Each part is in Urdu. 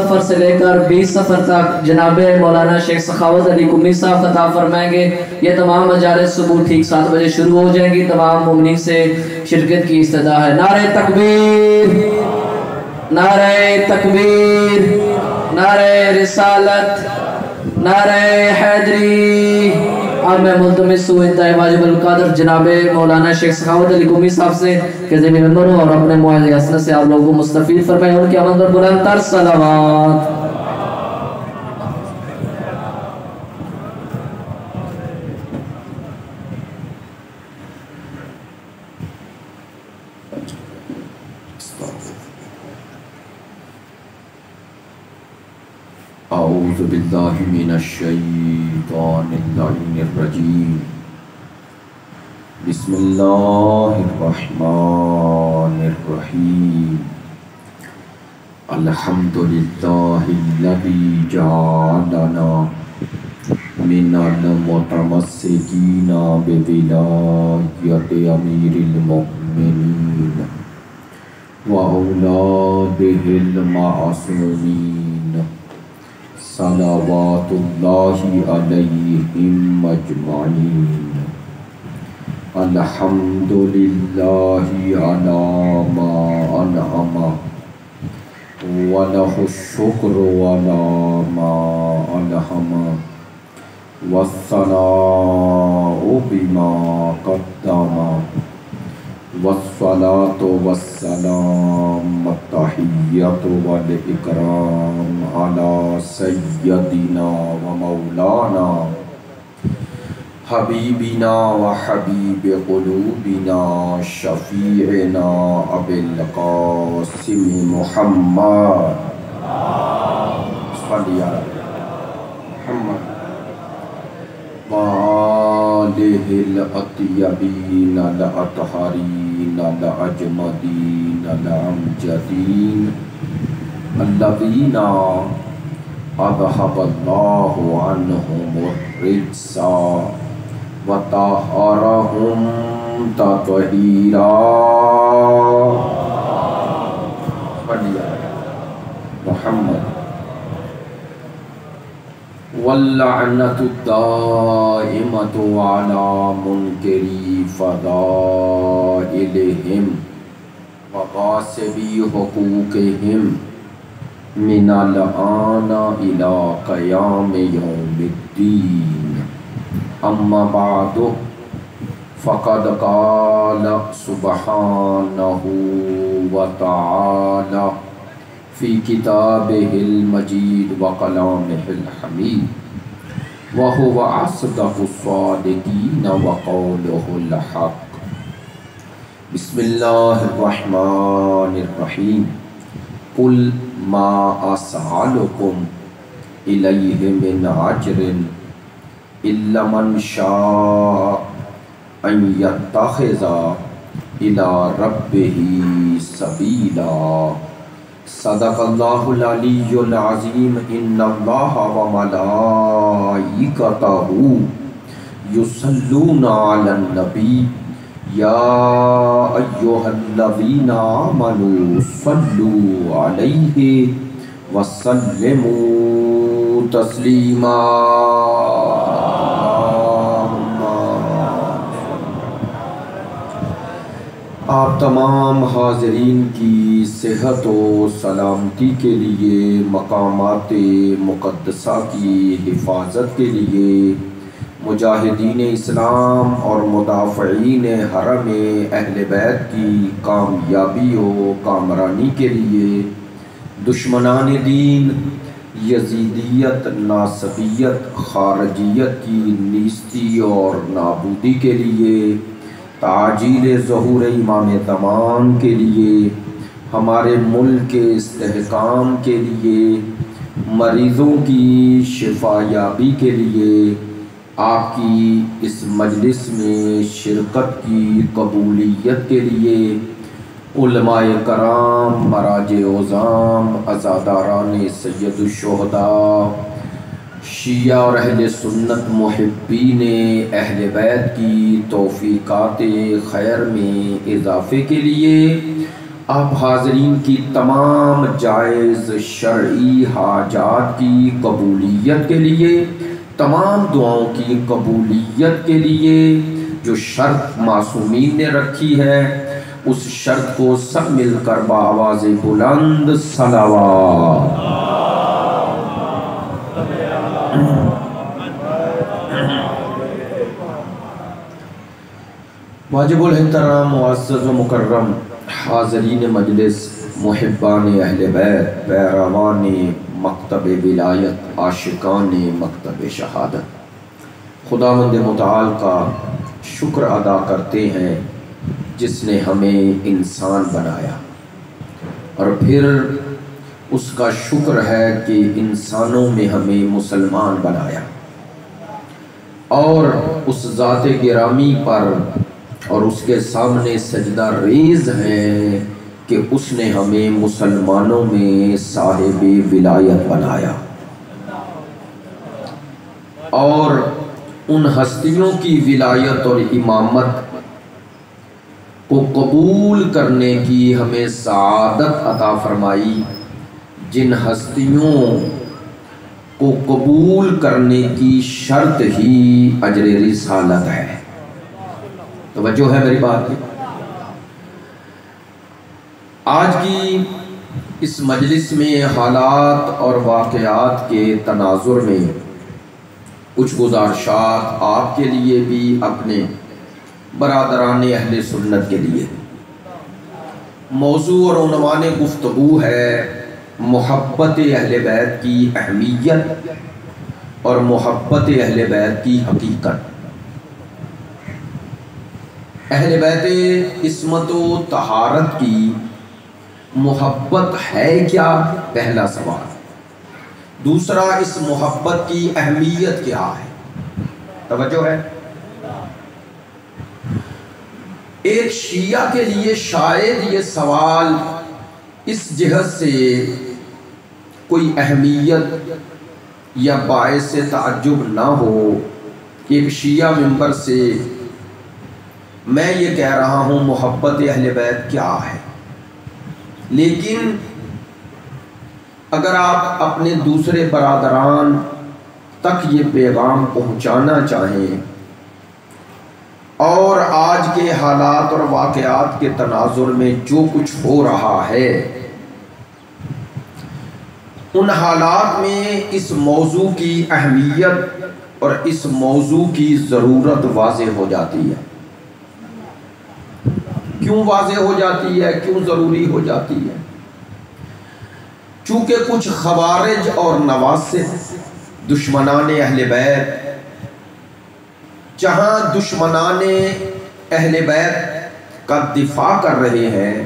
سفر سے لے کر 20 سفر تک جناب مولانا شیخ سخاوت علی قمی صاحب خطاب فرمائیں گے۔ یہ تمام مجالس صبح ٹھیک 7 بجے شروع ہو جائیں گی۔ تمام مومنین سے شرکت کی استدعا ہے۔ نعرہ تکبیر، نعرہ تکبیر، نعرہ رسالت، نعرہ حیدری۔ اب میں ملتمس ہوں انتہائی واجب القدر جناب مولانا شیخ سخاوت علی قمی صاحب سے کہ ذمہ ممبر ہوں اور اپنے معاذ حسنت سے آپ لوگوں کو مستفید فرمائیں۔ ان کے آمد پر بلند تر صلوات۔ اعوذ باللہ من الشیطان اللعین الرجیم، بسم اللہ الرحمن الرحیم، الحمدللہ الذی جعلنا من المتمسکین بولایت امیر المؤمنین واولادہ المعصومین صلوات اللہ علیہم اجمعین۔ الحمدللہ علی ما انعم ولہ الشکر علی ما الہم والثناء بما قدم والصلاة والسلام التحیۃ والاکرام علی سیدنا و مولانا حبیبنا و حبیب قلوبنا شفیعنا ابی القاسم محمد صلی علی محمد وآلہ الاطیبین الاطہرین الاجمدین الامجدین الذین اذھب اللہ عنہم الرجس وطہرہم تطہیرا۔ محمد واللعنۃ الدائمۃ علی منکری فضائلہم وغاصبی حقوقہم من الآن الی قیام یوم الدین۔ اما بعد فقد قال سبحانہ وتعالی فی کتابہ المجید وکلامہ الحمید وہو اصدق الصادقین وقولہ الحق۔ بسم اللہ الرحمن الرحیم، قل ما اسألکم الیہ من اجر الا من شاء ان یتخذ الی ربہ سبیلا۔ صدق اللہ العلی العظیم۔ ان اللہ وملائکتہ یصلون علی النبی یا ایہا الذین آمنوا صلوا علیہ وسلموا تسلیما۔ آپ تمام حاضرین کی صحت و سلامتی کے لیے، مقامات مقدسہ کی حفاظت کے لیے، مجاہدین اسلام اور مدافعین حرم اہل بیت کی کامیابی و کامرانی کے لیے، دشمنان دین یزیدیت، ناصبیت، خارجیت کی نیستی اور نابودی کے لیے، تعجیل ظہور امام زمان کے لیے، ہمارے ملک کے استحکام کے لیے، مریضوں کی شفا یابی کے لیے، آپ کی اس مجلس میں شرکت کی قبولیت کے لیے، علماء کرام، مراجع عظام، عزاداران سید الشہداء، شیعہ اور اہل سنت محبین اہل بیت کی توفیقات خیر میں اضافے کے لیے آپ حاضرین کی تمام جائز شرعی حاجات کی قبولیت کے لیے، تمام دعاؤں کی قبولیت کے لیے جو شرط معصومین نے رکھی ہے، اس شرط کو سب مل کر بآواز بلند صلوات۔ واجب الحترام معزز و مکرم حاضرین مجلس، محبان اہل بیت، پیروان مکتب ولایت، عاشقان مکتب شہادت، خداوند متعال کا شکر ادا کرتے ہیں جس نے ہمیں انسان بنایا، اور پھر اس کا شکر ہے کہ انسانوں میں ہمیں مسلمان بنایا، اور اس ذات گرامی پر اور اس کے سامنے سجدہ ریز ہیں کہ اس نے ہمیں مسلمانوں میں صاحب ولایت بنایا، اور ان ہستیوں کی ولایت اور امامت کو قبول کرنے کی ہمیں سعادت عطا فرمائی، جن ہستیوں کو قبول کرنے کی شرط ہی اجر رسالت ہے۔ توجہ ہے میری بات کی؟ آج کی اس مجلس میں حالات اور واقعات کے تناظر میں کچھ گزارشات آپ کے لیے بھی، اپنے برادران اہل سنت کے لیے۔ موضوع اور عنوان گفتگو ہے محبت اہل بیت کی اہمیت اور محبت اہل بیت کی حقیقت۔ اہل بیت عصمت و طہارت کی محبت ہے کیا؟ پہلا سوال۔ دوسرا، اس محبت کی اہمیت کیا ہے؟ توجہ ہے؟ ایک شیعہ کے لیے شاید یہ سوال اس جہت سے کوئی اہمیت یا باعث تعجب نہ ہو کہ ایک شیعہ ممبر سے میں یہ کہہ رہا ہوں محبت اہل بیت کیا ہے، لیکن اگر آپ اپنے دوسرے برادران تک یہ پیغام پہنچانا چاہیں اور آج کے حالات اور واقعات کے تناظر میں جو کچھ ہو رہا ہے، ان حالات میں اس موضوع کی اہمیت اور اس موضوع کی ضرورت واضح ہو جاتی ہے۔ کیوں واضح ہو جاتی ہے؟ کیوں ضروری ہو جاتی ہے؟ چونکہ کچھ خوارج اور نواسب، دشمنان اہل بیت، جہاں دشمنان اہل بیت کا دفاع کر رہے ہیں،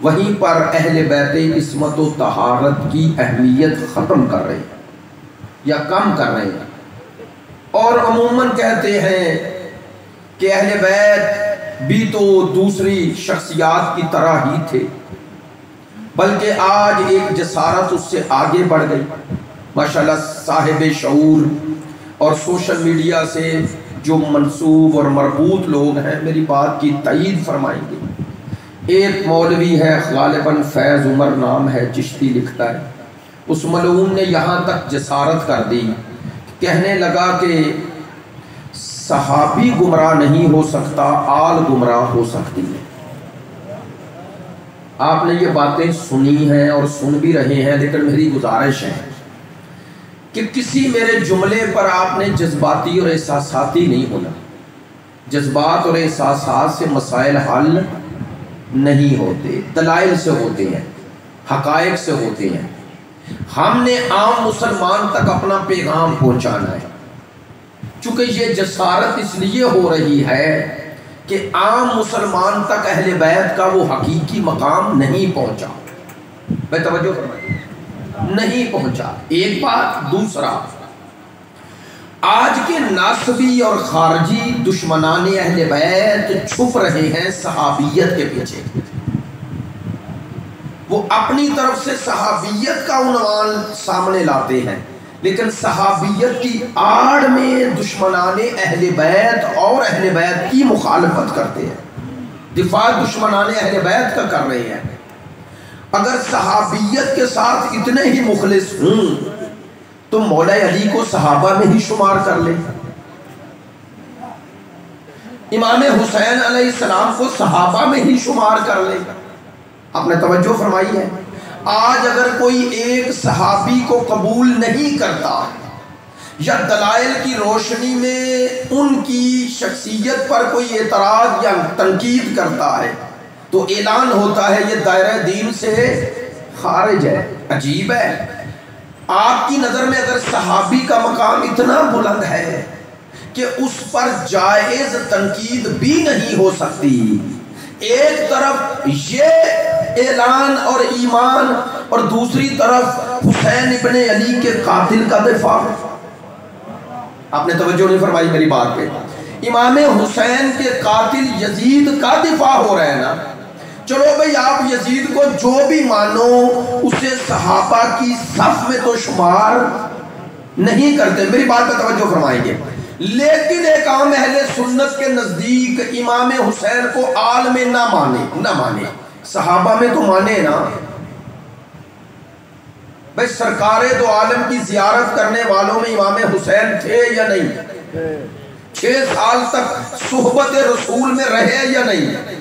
وہیں پر اہل بیت عصمت و طہارت کی اہمیت ختم کر رہے ہیں یا کم کر رہے ہیں، اور عموماً کہتے ہیں کہ اہل بیت بھی تو دوسری شخصیات کی طرح ہی تھے، بلکہ آج ایک جسارت اس سے آگے بڑھ گئی۔ ماشاءاللہ صاحب شعور اور سوشل میڈیا سے جو منسوب اور مربوط لوگ ہیں میری بات کی تائید فرمائیں گے۔ ایک مولوی ہے غالباً فیض عمر نام ہے، چشتی لکھتا ہے، اس ملعون نے یہاں تک جسارت کر دی، کہنے لگا کہ صحابی گمراہ نہیں ہو سکتا، آل گمراہ ہو سکتی ہے۔ آپ نے یہ باتیں سنی ہیں اور سن بھی رہے ہیں، لیکن میری گزارش ہے کہ کسی میرے جملے پر آپ نے جذباتی اور احساساتی نہیں ہونا۔ جذبات اور احساسات سے مسائل حل نہیں ہوتے، دلائل سے ہوتے ہیں، حقائق سے ہوتے ہیں۔ ہم نے عام مسلمان تک اپنا پیغام پہنچانا ہے، چونکہ یہ جسارت اس لیے ہو رہی ہے کہ عام مسلمان تک اہل بیت کا وہ حقیقی مقام نہیں پہنچا۔ میں توجہ فرمائیے، نہیں پہنچا۔ ایک بات۔ دوسرا، آج کے ناصبی اور خارجی دشمنان اہل بیت چھپ رہے ہیں صحابیت کے پیچھے۔ وہ اپنی طرف سے صحابیت کا عنوان سامنے لاتے ہیں، لیکن صحابیت کی آڑ میں دشمنان اہل بیت اور اہل بیت کی مخالفت کرتے ہیں، دفاع دشمنان اہل بیت کا کر رہے ہیں۔ اگر صحابیت کے ساتھ اتنے ہی مخلص ہوں تو مولا علی کو صحابہ میں ہی شمار کر لیں، امام حسین علیہ السلام کو صحابہ میں ہی شمار کر لیں۔ آپ نے توجہ فرمائی ہے؟ آج اگر کوئی ایک صحابی کو قبول نہیں کرتا یا دلائل کی روشنی میں ان کی شخصیت پر کوئی اعتراض یا تنقید کرتا ہے تو اعلان ہوتا ہے یہ دائرہ دین سے خارج ہے۔ عجیب ہے، آپ کی نظر میں اگر صحابی کا مقام اتنا بلند ہے کہ اس پر جائز تنقید بھی نہیں ہو سکتی، ایک طرف یہ اعلان اور ایمان اور دوسری طرف حسین ابن علی کے قاتل کا دفاع۔ آپ نے توجہ نہیں فرمائی میری بات پہ؟ امام حسین کے قاتل یزید کا دفاع ہو رہا ہے نا، چلو بھئی آپ یزید کو جو بھی مانو اسے صحابہ کی صف میں تو شمار نہیں کرتے، میری بات پہ توجہ فرمائیں گے، لیکن ایک عام اہل سنت کے نزدیک امام حسین کو آل میں نہ مانے، صحابہ میں تو مانے نا۔ بھئی سرکار دو عالم کی زیارت کرنے والوں میں امام حسین تھے یا نہیں؟ 6 سال تک صحبت رسول میں رہے یا نہیں؟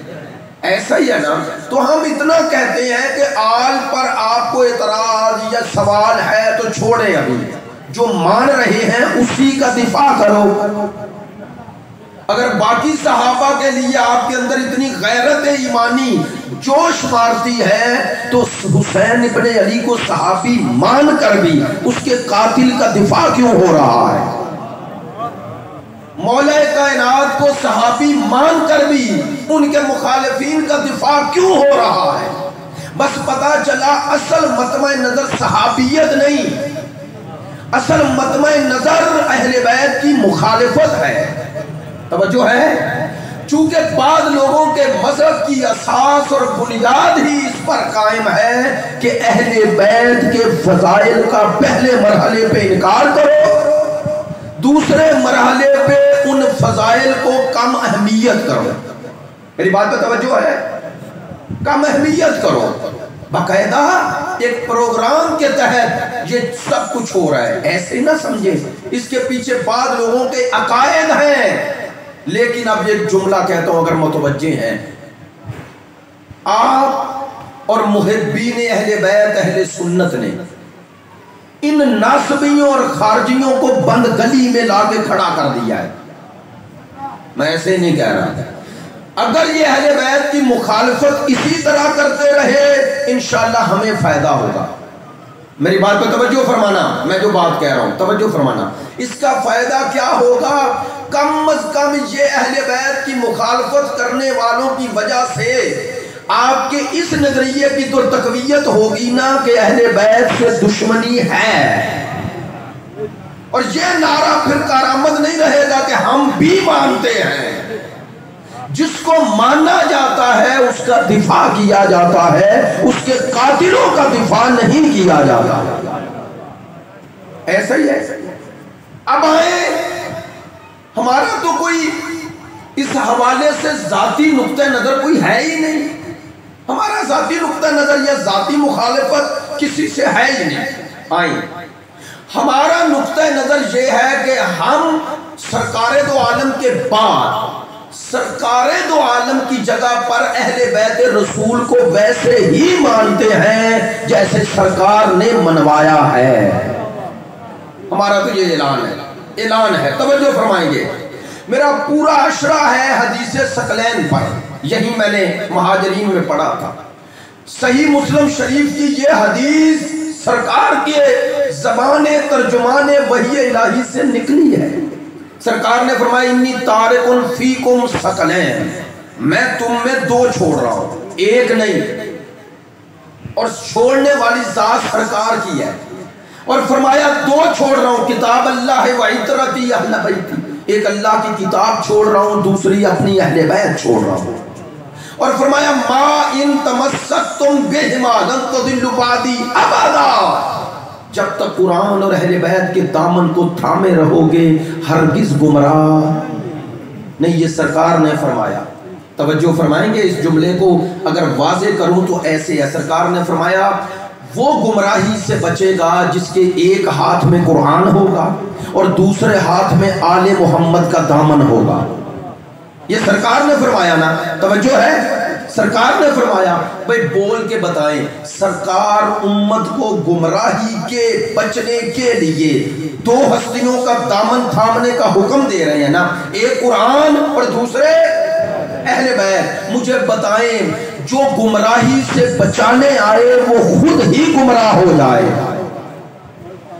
ایسا ہی ہے نا؟ تو ہم اتنا کہتے ہیں کہ آل پر آپ کو اعتراض یا سوال ہے تو چھوڑیں، ابھی جو مان رہے ہیں اسی کا دفاع کرو۔ اگر باقی صحابہ کے لیے آپ کے اندر اتنی غیرت ایمانی جوش مارتی ہے تو حسین ابن علی کو صحابی مان کر بھی اس کے قاتل کا دفاع کیوں ہو رہا ہے؟ مولا کائنات کو صحابی مان کر بھی ان کے مخالفین کا دفاع کیوں ہو رہا ہے؟ بس پتا چلا اصل مطمع نظر صحابیت نہیں، اصل مطمع نظر اہل بیت کی مخالفت ہے۔ توجہ ہے؟ چونکہ بعض لوگوں کے مذہب کی اساس اور بنیاد ہی اس پر قائم ہے کہ اہل بیت کے فضائل کا پہلے مرحلے پہ انکار کرو، دوسرے مرحلے پہ ان فضائل کو کم اہمیت کرو۔ میری بات پہ توجہ ہے؟ کم اہمیت کرو، باقاعدہ ایک پروگرام کے تحت یہ سب کچھ ہو رہا ہے، ایسے نہ سمجھے۔ اس کے پیچھے بعض لوگوں کے عقائد ہیں، لیکن اب ایک جملہ کہتا ہوں اگر متوجہ ہیں، آپ اور محبین اہل بیت اہل سنت نے ان ناصبیوں اور خارجیوں کو بند گلی میں لا کے کھڑا کر دیا ہے۔ میں ایسے نہیں کہہ رہا، اگر یہ اہل بیت کی مخالفت اسی طرح کرتے رہے انشاءاللہ ہمیں فائدہ ہوگا۔ میری بات پہ توجہ فرمانا، میں جو بات کہہ رہا ہوں توجہ فرمانا۔ اس کا فائدہ کیا ہوگا؟ کم از کم یہ اہل بیت کی مخالفت کرنے والوں کی وجہ سے آپ کے اس نظریے کی تو تقویت ہوگی نا کہ اہل بیت سے دشمنی ہے، اور یہ نعرہ پھر کارآمد نہیں رہے گا کہ ہم بھی مانتے ہیں۔ جس کو مانا جاتا ہے اس کا دفاع کیا جاتا ہے، اس کے قاتلوں کا دفاع نہیں کیا جاتا۔ ایسا ہی ہے۔ اب آئیں، ہمارا تو کوئی اس حوالے سے ذاتی نقطہ نظر کوئی ہے ہی نہیں، ہمارا ذاتی نقطہ نظر یا ذاتی مخالفت کسی سے ہے ہی نہیں۔ آئیں، ہمارا نقطہ نظر یہ ہے کہ ہم سرکار دو عالم کے بعد سرکار دو عالم کی جگہ پر اہل بیت رسول کو ویسے ہی مانتے ہیں جیسے سرکار نے منوایا ہے۔ ہمارا تو یہ اعلان ہے، توجہ فرمائیں گے۔ میرا پورا عشرہ ہے حدیث ثقلین پر، یہی میں نے مہاجرین میں پڑھا تھا۔ صحیح مسلم شریف کی یہ حدیث سرکار کے زبان ترجمان وحی الہی سے نکلی ہے۔ سرکار نے فرمایا انی تارک فیکم ثقلین، میں تم میں 2 چھوڑ رہا ہوں، ایک نہیں، اور چھوڑنے والی ذات سرکار کی ہے، اور فرمایا 2 چھوڑ رہا ہوں، کتاب اللہ و عطرتی اہل بیتی، ایک اللہ کی کتاب چھوڑ رہا ہوں، دوسری اپنی اہل بیت چھوڑ رہا ہوں، اور فرمایا ما ان تمسکتم بہما لن تضلوا بعدی ابدا، جب تک قرآن اور اہل بیت کے دامن کو تھامے رہو گے ہرگز گمراہ نہیں۔ یہ سرکار نے فرمایا، توجہ فرمائیں گے اس جملے کو اگر واضح کروں تو ایسے ہے. سرکار نے فرمایا وہ گمراہی سے بچے گا جس کے ایک ہاتھ میں قرآن ہوگا اور دوسرے ہاتھ میں آل محمد کا دامن ہوگا. یہ سرکار نے فرمایا نا, توجہ ہے, سرکار نے فرمایا. بھئی بول کے بتائیں, سرکار امت کو گمراہی کے بچنے کے لیے دو ہستیوں کا دامن تھامنے کا حکم دے رہے ہیں نا, ایک قرآن اور دوسرے اہل بیت. مجھے بتائیں جو گمراہی سے بچانے آئے وہ خود ہی گمراہ ہو جائے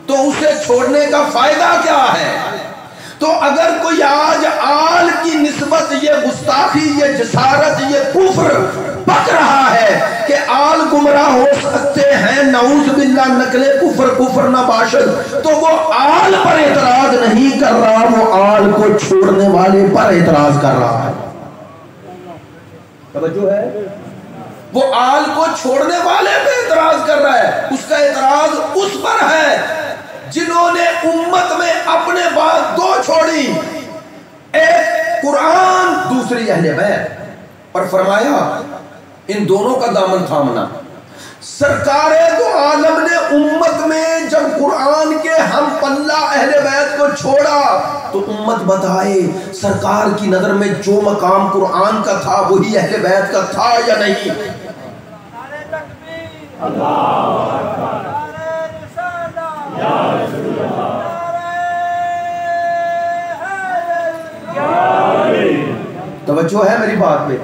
تو اسے چھوڑنے کا فائدہ کیا ہے؟ تو اگر کوئی آج آل کی نسبت یہ گستاخی, یہ جسارت, یہ کفر پک رہا ہے کہ آل گمراہ ہو سکتے ہیں, نعوذ باللہ نقل کفر کفر نہ باشد, تو وہ آل پر اعتراض نہیں کر رہا, وہ آل کو چھوڑنے والے پر اعتراض کر رہا ہے. توجہ ہے, وہ آل کو چھوڑنے والے پہ اعتراض کر رہا ہے. اس کا اعتراض اس پر ہے جنہوں نے امت میں اپنے بعد دو چھوڑی, ایک قرآن دوسری اہل بیت, اور فرمایا ان دونوں کا دامن تھامنا. سرکار دو عالم نے امت میں جب قرآن کے ہم پلہ اہل بیت کو چھوڑا تو امت بتائے سرکار کی نظر میں جو مقام قرآن کا تھا وہی اہل بیت کا تھا یا نہیں؟ توجہ ہے میری بات میں؟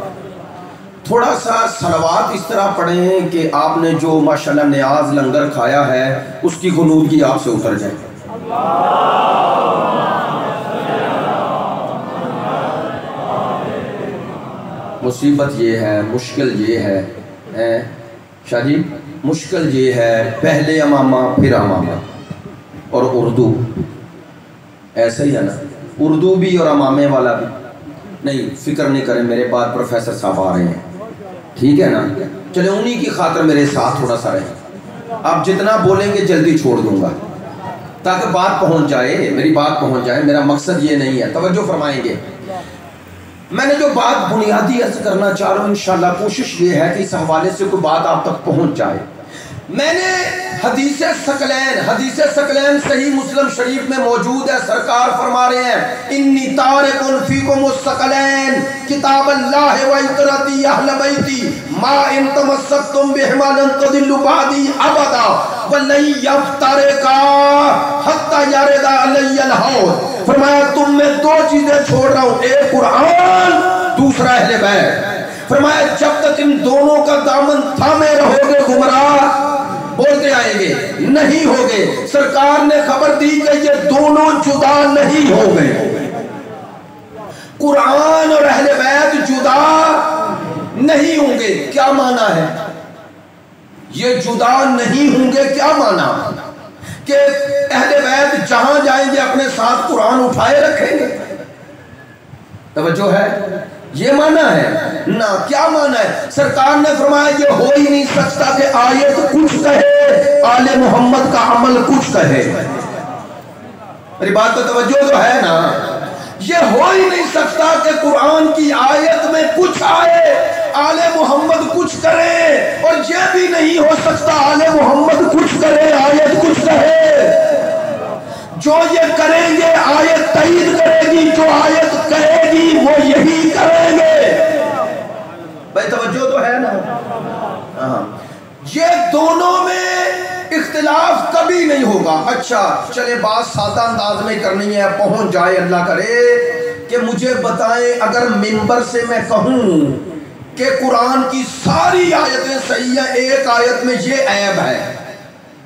تھوڑا سا صلوات اس طرح پڑھیں کہ آپ نے جو ماشاءاللہ نیاز لنگر کھایا ہے اس کی غنودگی آپ سے اتر جائے. مصیبت یہ ہے, مشکل یہ ہے شاہ جی, مشکل یہ ہے پہلے امامہ پھر امامہ, اور اردو ایسا ہی ہے نا, اردو بھی اور امامے والا بھی. نہیں فکر نہیں کریں, میرے بعد پروفیسر صاحب آ رہے ہیں, ٹھیک ہے نا, چلے انہی کی خاطر میرے ساتھ تھوڑا سا رہیں. آپ جتنا بولیں گے جلدی چھوڑ دوں گا تاکہ بات پہنچ جائے, میری بات پہنچ جائے. میرا مقصد یہ نہیں ہے, توجہ فرمائیں گے. میں نے جو بات بنیادی عرض کرنا چاہ رہا ہوں انشاءاللہ کوشش یہ ہے کہ اس حوالے سے کوئی بات آپ تک پہنچ جائے. میں نے حدیث ثقلین صحیح مسلم شریف میں موجود ہے, سرکار فرما رہے ہیں انی تارک فیکم الثقلین کتاب اللہ و عترتی اہل بیتی ما ان تمسکتم بہما لن تضلوا بعدی ابدا ولن یفترقا حتی یرد علی الحوض. فرمایا تم میں دو چیزیں چھوڑ رہا ہوں, ایک قرآن دوسرا اہل بیت. فرمایا جب تک ان دونوں کا دامن تھامے رہو گے گمراہ بولتے آئیں گے, نہیں ہوگے. سرکار نے خبر دی کہ یہ دونوں جدا نہیں ہو گئے, قرآن اور اہل بیت جدا نہیں ہوں گے. کیا معنی ہے یہ جدا نہیں ہوں گے؟ کیا معنی کہ اہل بیت جہاں جائیں گے اپنے ساتھ قرآن اٹھائے رکھیں گے؟ توجہ ہے, یہ معنی ہے نا. کیا معنی ہے؟ سرکار نے فرمایا یہ ہو ہی نہیں سکتا کہ آیت کچھ کہے آل محمد کا عمل کچھ کہے. میری بات تو توجہ تو ہے نا, یہ ہو ہی نہیں سکتا کہ قرآن کی آیت میں کچھ آئے آل محمد کچھ کرے, اور یہ بھی نہیں ہو سکتا آل محمد کچھ کرے آیت کچھ کہے. جو یہ کریں گے آیت تائید کرے گی, جو آیت کہے گی وہ یہی کریں گے. بھائی توجہ تو ہے نا. یہ دونوں میں اختلاف کبھی نہیں ہوگا. اچھا چلے بات سادہ انداز میں کرنی ہے, پہنچ جائے اللہ کرے کہ مجھے بتائیں اگر منبر سے میں کہوں کہ قرآن کی ساری آیتیں صحیح ہیں, ایک آیت میں یہ عیب ہے,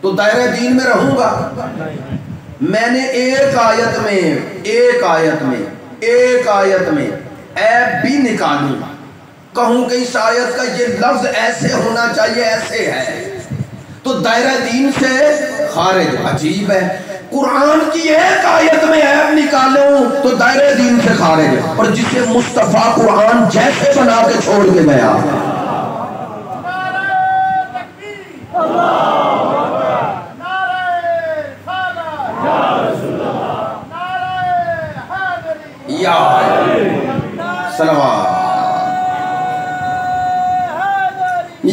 تو دائرہ دین میں رہوں گا؟ میں نے ایک آیت میں عیب بھی نکالوں, کہوں کہ اس آیت کا یہ لفظ ایسے ہونا چاہیے, ایسے ہے, تو دائرہ دین سے خارج. عجیب ہے, قرآن کی ایک آیت میں عیب نکالوں تو دائرہ دین سے خارج, اور جسے مصطفیٰ قرآن جیسے بنا کے چھوڑ کے گیا. صلوات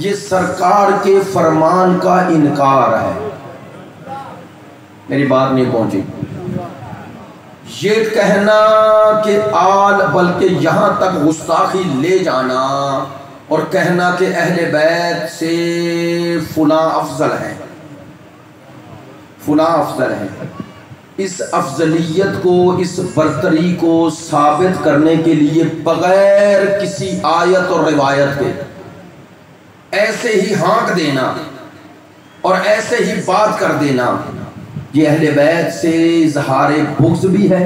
یہ سرکار کے فرمان کا انکار ہے۔ میری بات نہیں پہنچی؟ یہ کہنا کہ آل، بلکہ یہاں تک گستاخی لے جانا اور کہنا کہ اہل بیت سے فلاں افضل ہے، فلاں افضل ہے، اس افضلیت کو، اس برتری کو ثابت کرنے کے لیے بغیر کسی آیت اور روایت کے ایسے ہی ہانک دینا اور ایسے ہی بات کر دینا، یہ اہل بیت سے اظہار بغض بھی ہے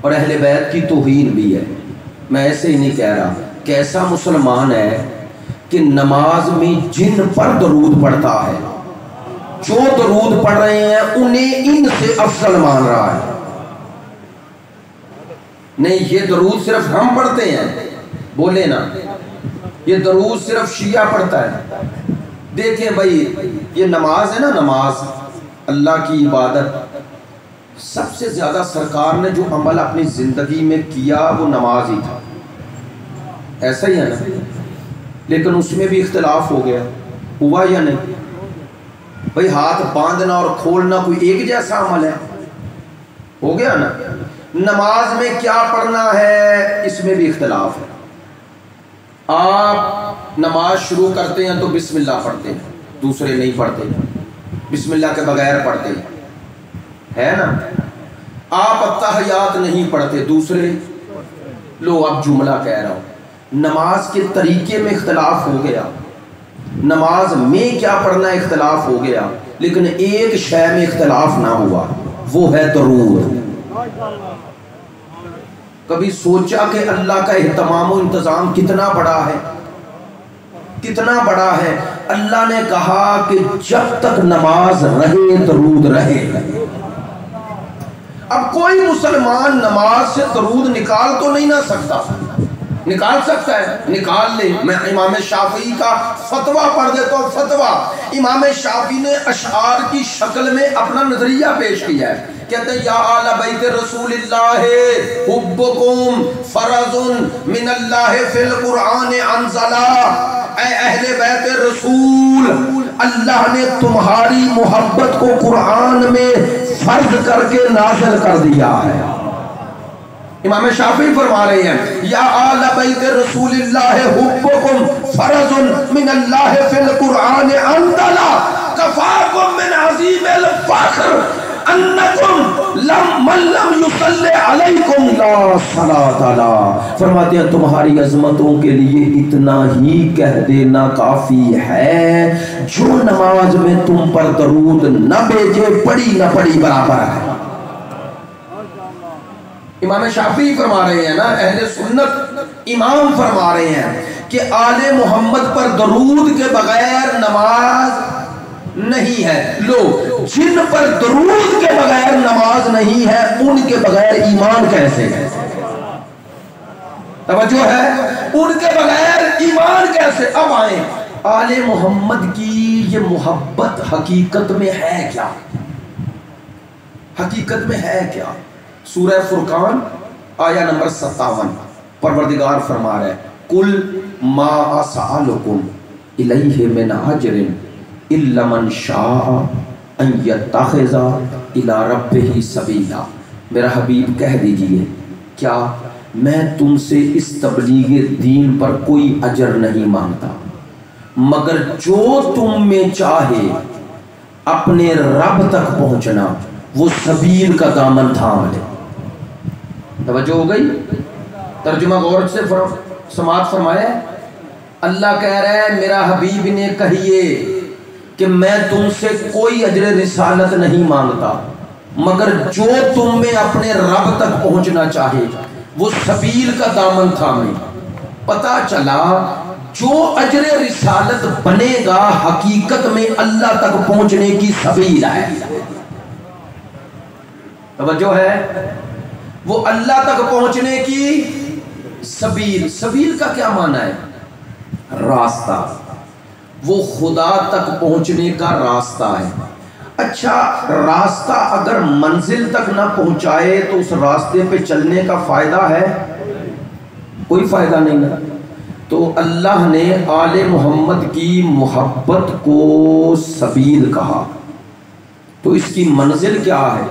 اور اہل بیت کی توہین بھی ہے۔ میں ایسے ہی نہیں کہہ رہا، کیسا مسلمان ہے کہ نماز میں جن پر درود پڑھتا ہے، جو درود پڑھ رہے ہیں انہیں ان سے افضل مان رہا ہے۔ نہیں، یہ درود صرف ہم پڑھتے ہیں، بولے نا، یہ درود صرف شیعہ پڑھتا ہے۔ دیکھیں بھائی، یہ نماز ہے نا، نماز اللہ کی عبادت، سب سے زیادہ سرکار نے جو عمل اپنی زندگی میں کیا وہ نماز ہی تھا، ایسا ہی ہے نا؟ لیکن اس میں بھی اختلاف ہو گیا، ہوا یا نہیں؟ بھائی ہاتھ باندھنا اور کھولنا کوئی ایک جیسا عمل ہے؟ ہو گیا نا؟ نماز میں کیا پڑھنا ہے اس میں بھی اختلاف ہے۔ آپ نماز شروع کرتے ہیں تو بسم اللہ پڑھتے ہیں، دوسرے نہیں پڑھتے، بسم اللہ کے بغیر پڑھتے ہیں، ہے نا؟ آپ التحیات نہیں پڑھتے، دوسرے لو اب جملہ کہہ رہا ہوں۔ نماز کے طریقے میں اختلاف ہو گیا، نماز میں کیا پڑھنا اختلاف ہو گیا، لیکن ایک شے میں اختلاف نہ ہوا، وہ ہے درود۔ کبھی سوچا کہ اللہ کا اہتمام و انتظام کتنا بڑا ہے، کتنا بڑا ہے؟ اللہ نے کہا کہ جب تک نماز رہے درود رہے۔ اب کوئی مسلمان نماز سے درود نکال تو نہیں نہ سکتا، نکال سکتا ہے؟ نکال لے۔ میں امام شافعی کا فتویٰ پڑھ دیتا ہوں، فتویٰ۔ امام شافعی نے اشعار کی شکل میں اپنا نظریہ پیش کیا ہے، کہتے ہیں یا آل بیت رسول اللہ حبکم فرض من اللہ فی القرآن انزلا، اے اہل بیت رسول، اللہ نے تمہاری محبت کو قرآن میں فرض کر کے نازل کر دیا ہے۔ امام شافعی فرما رہے ہیں یا آل بیت رسول اللہ حبکم فرض من اللہ فی القرآن انزلا کفاکم من عظیم الفخر انکم من لم یصلی علیکم لا صلاۃ لا۔ فرماتے ہیں تمہاری عظمتوں کے لیے اتنا ہی کہہ دینا کافی ہے، جو نماز میں تم پر درود نہ بھیجے پڑھی نہ پڑھی برابر ہے۔ امام شافعی فرما رہے ہیں نا، اہل سنت امام فرما رہے ہیں کہ آل محمد پر درود کے بغیر نماز نہیں ہے۔ لو، جن پر درود کے بغیر نماز نہیں ہے ان کے بغیر ایمان کیسے ہے؟ توجہ ہے؟ ان کے بغیر ایمان کیسے؟ اب آئیں، آل محمد کی یہ محبت حقیقت میں ہے کیا؟ حقیقت میں ہے کیا؟ سورہ فرقان آیہ نمبر 57 پروردگار فرما رہا ہے کل ما اسألکم الیہ من اجر الا من شاء ان یتخذ الی ربہ سبیلا۔ میرا حبیب کہہ دیجئے کیا میں تم سے اس تبلیغ دین پر کوئی اجر نہیں مانگتا، مگر جو تم میں چاہے اپنے رب تک پہنچنا وہ سبیل کا دامن تھام لے۔ توجہ ہو گئی؟ ترجمہ غور سے سماعت فرمائے۔ اللہ کہہ رہا ہے میرا حبیب نے کہیے کہ میں تم سے کوئی اجر رسالت نہیں مانگتا، مگر جو تم میں اپنے رب تک پہنچنا چاہے وہ سبیل کا دامن تھامے۔ پتہ چلا جو اجر رسالت بنے گا حقیقت میں اللہ تک پہنچنے کی سبیل ہے۔ توجہ ہے؟ وہ اللہ تک پہنچنے کی سبیل۔ سبیل کا کیا معنی ہے؟ راستہ، وہ خدا تک پہنچنے کا راستہ ہے۔ اچھا، راستہ اگر منزل تک نہ پہنچائے تو اس راستے پہ چلنے کا فائدہ ہے؟ کوئی فائدہ نہیں ہے۔ تو اللہ نے آل محمد کی محبت کو سبیل کہا، تو اس کی منزل کیا ہے؟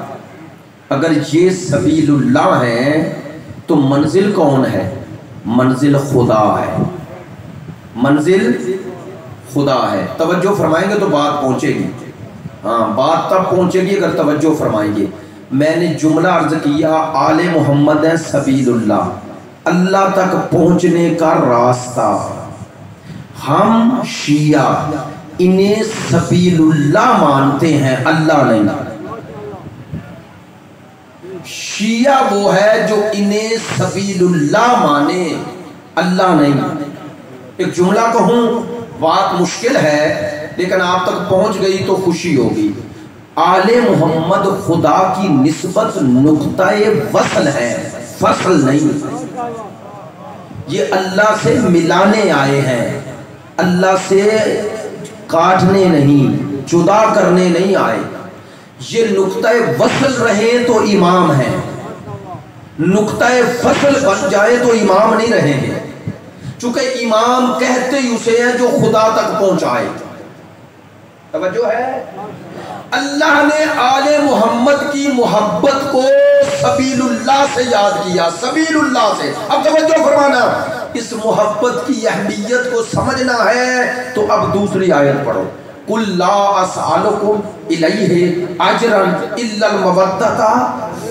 اگر یہ سبیل اللہ ہے تو منزل کون ہے؟ منزل خدا ہے، منزل خدا ہے۔ توجہ فرمائیں گے تو بات پہنچے گی، ہاں بات تب پہنچے گی اگر توجہ فرمائیں گے۔ میں نے جملہ عرض کیا آل محمد ہے سبیل اللہ، اللہ تک پہنچنے کا راستہ۔ ہم شیعہ انہیں سبیل اللہ مانتے ہیں، اللہ نہیں۔ شیعہ وہ ہے جو انہیں سبیل اللہ مانے، اللہ نہیں۔ ایک جملہ کہوں، بات مشکل ہے لیکن آپ تک پہنچ گئی تو خوشی ہوگی۔ آل محمد خدا کی نسبت نقطہ وصل ہے، فصل نہیں۔ یہ اللہ سے ملانے آئے ہیں، اللہ سے کاٹنے نہیں، جدا کرنے نہیں آئے۔ یہ نقطہ وصل رہے تو امام ہے، نقطہ فصل بن جائے تو امام نہیں رہیں گے، چونکہ امام کہتے ہی اسے ہیں جو خدا تک پہنچائے۔ توجہ ہے؟ اللہ نے آل محمد کی محبت کو سبیل اللہ سے یاد کیا، سبیل اللہ سے۔ اب توجہ فرمانا، اس محبت کی اہمیت کو سمجھنا ہے تو اب دوسری آیت پڑھو۔ قُلْ لَا أَسْأَلُكُمْ إِلَيْهِ أَجْرًا إِلَّا الْمَوَدَّةَ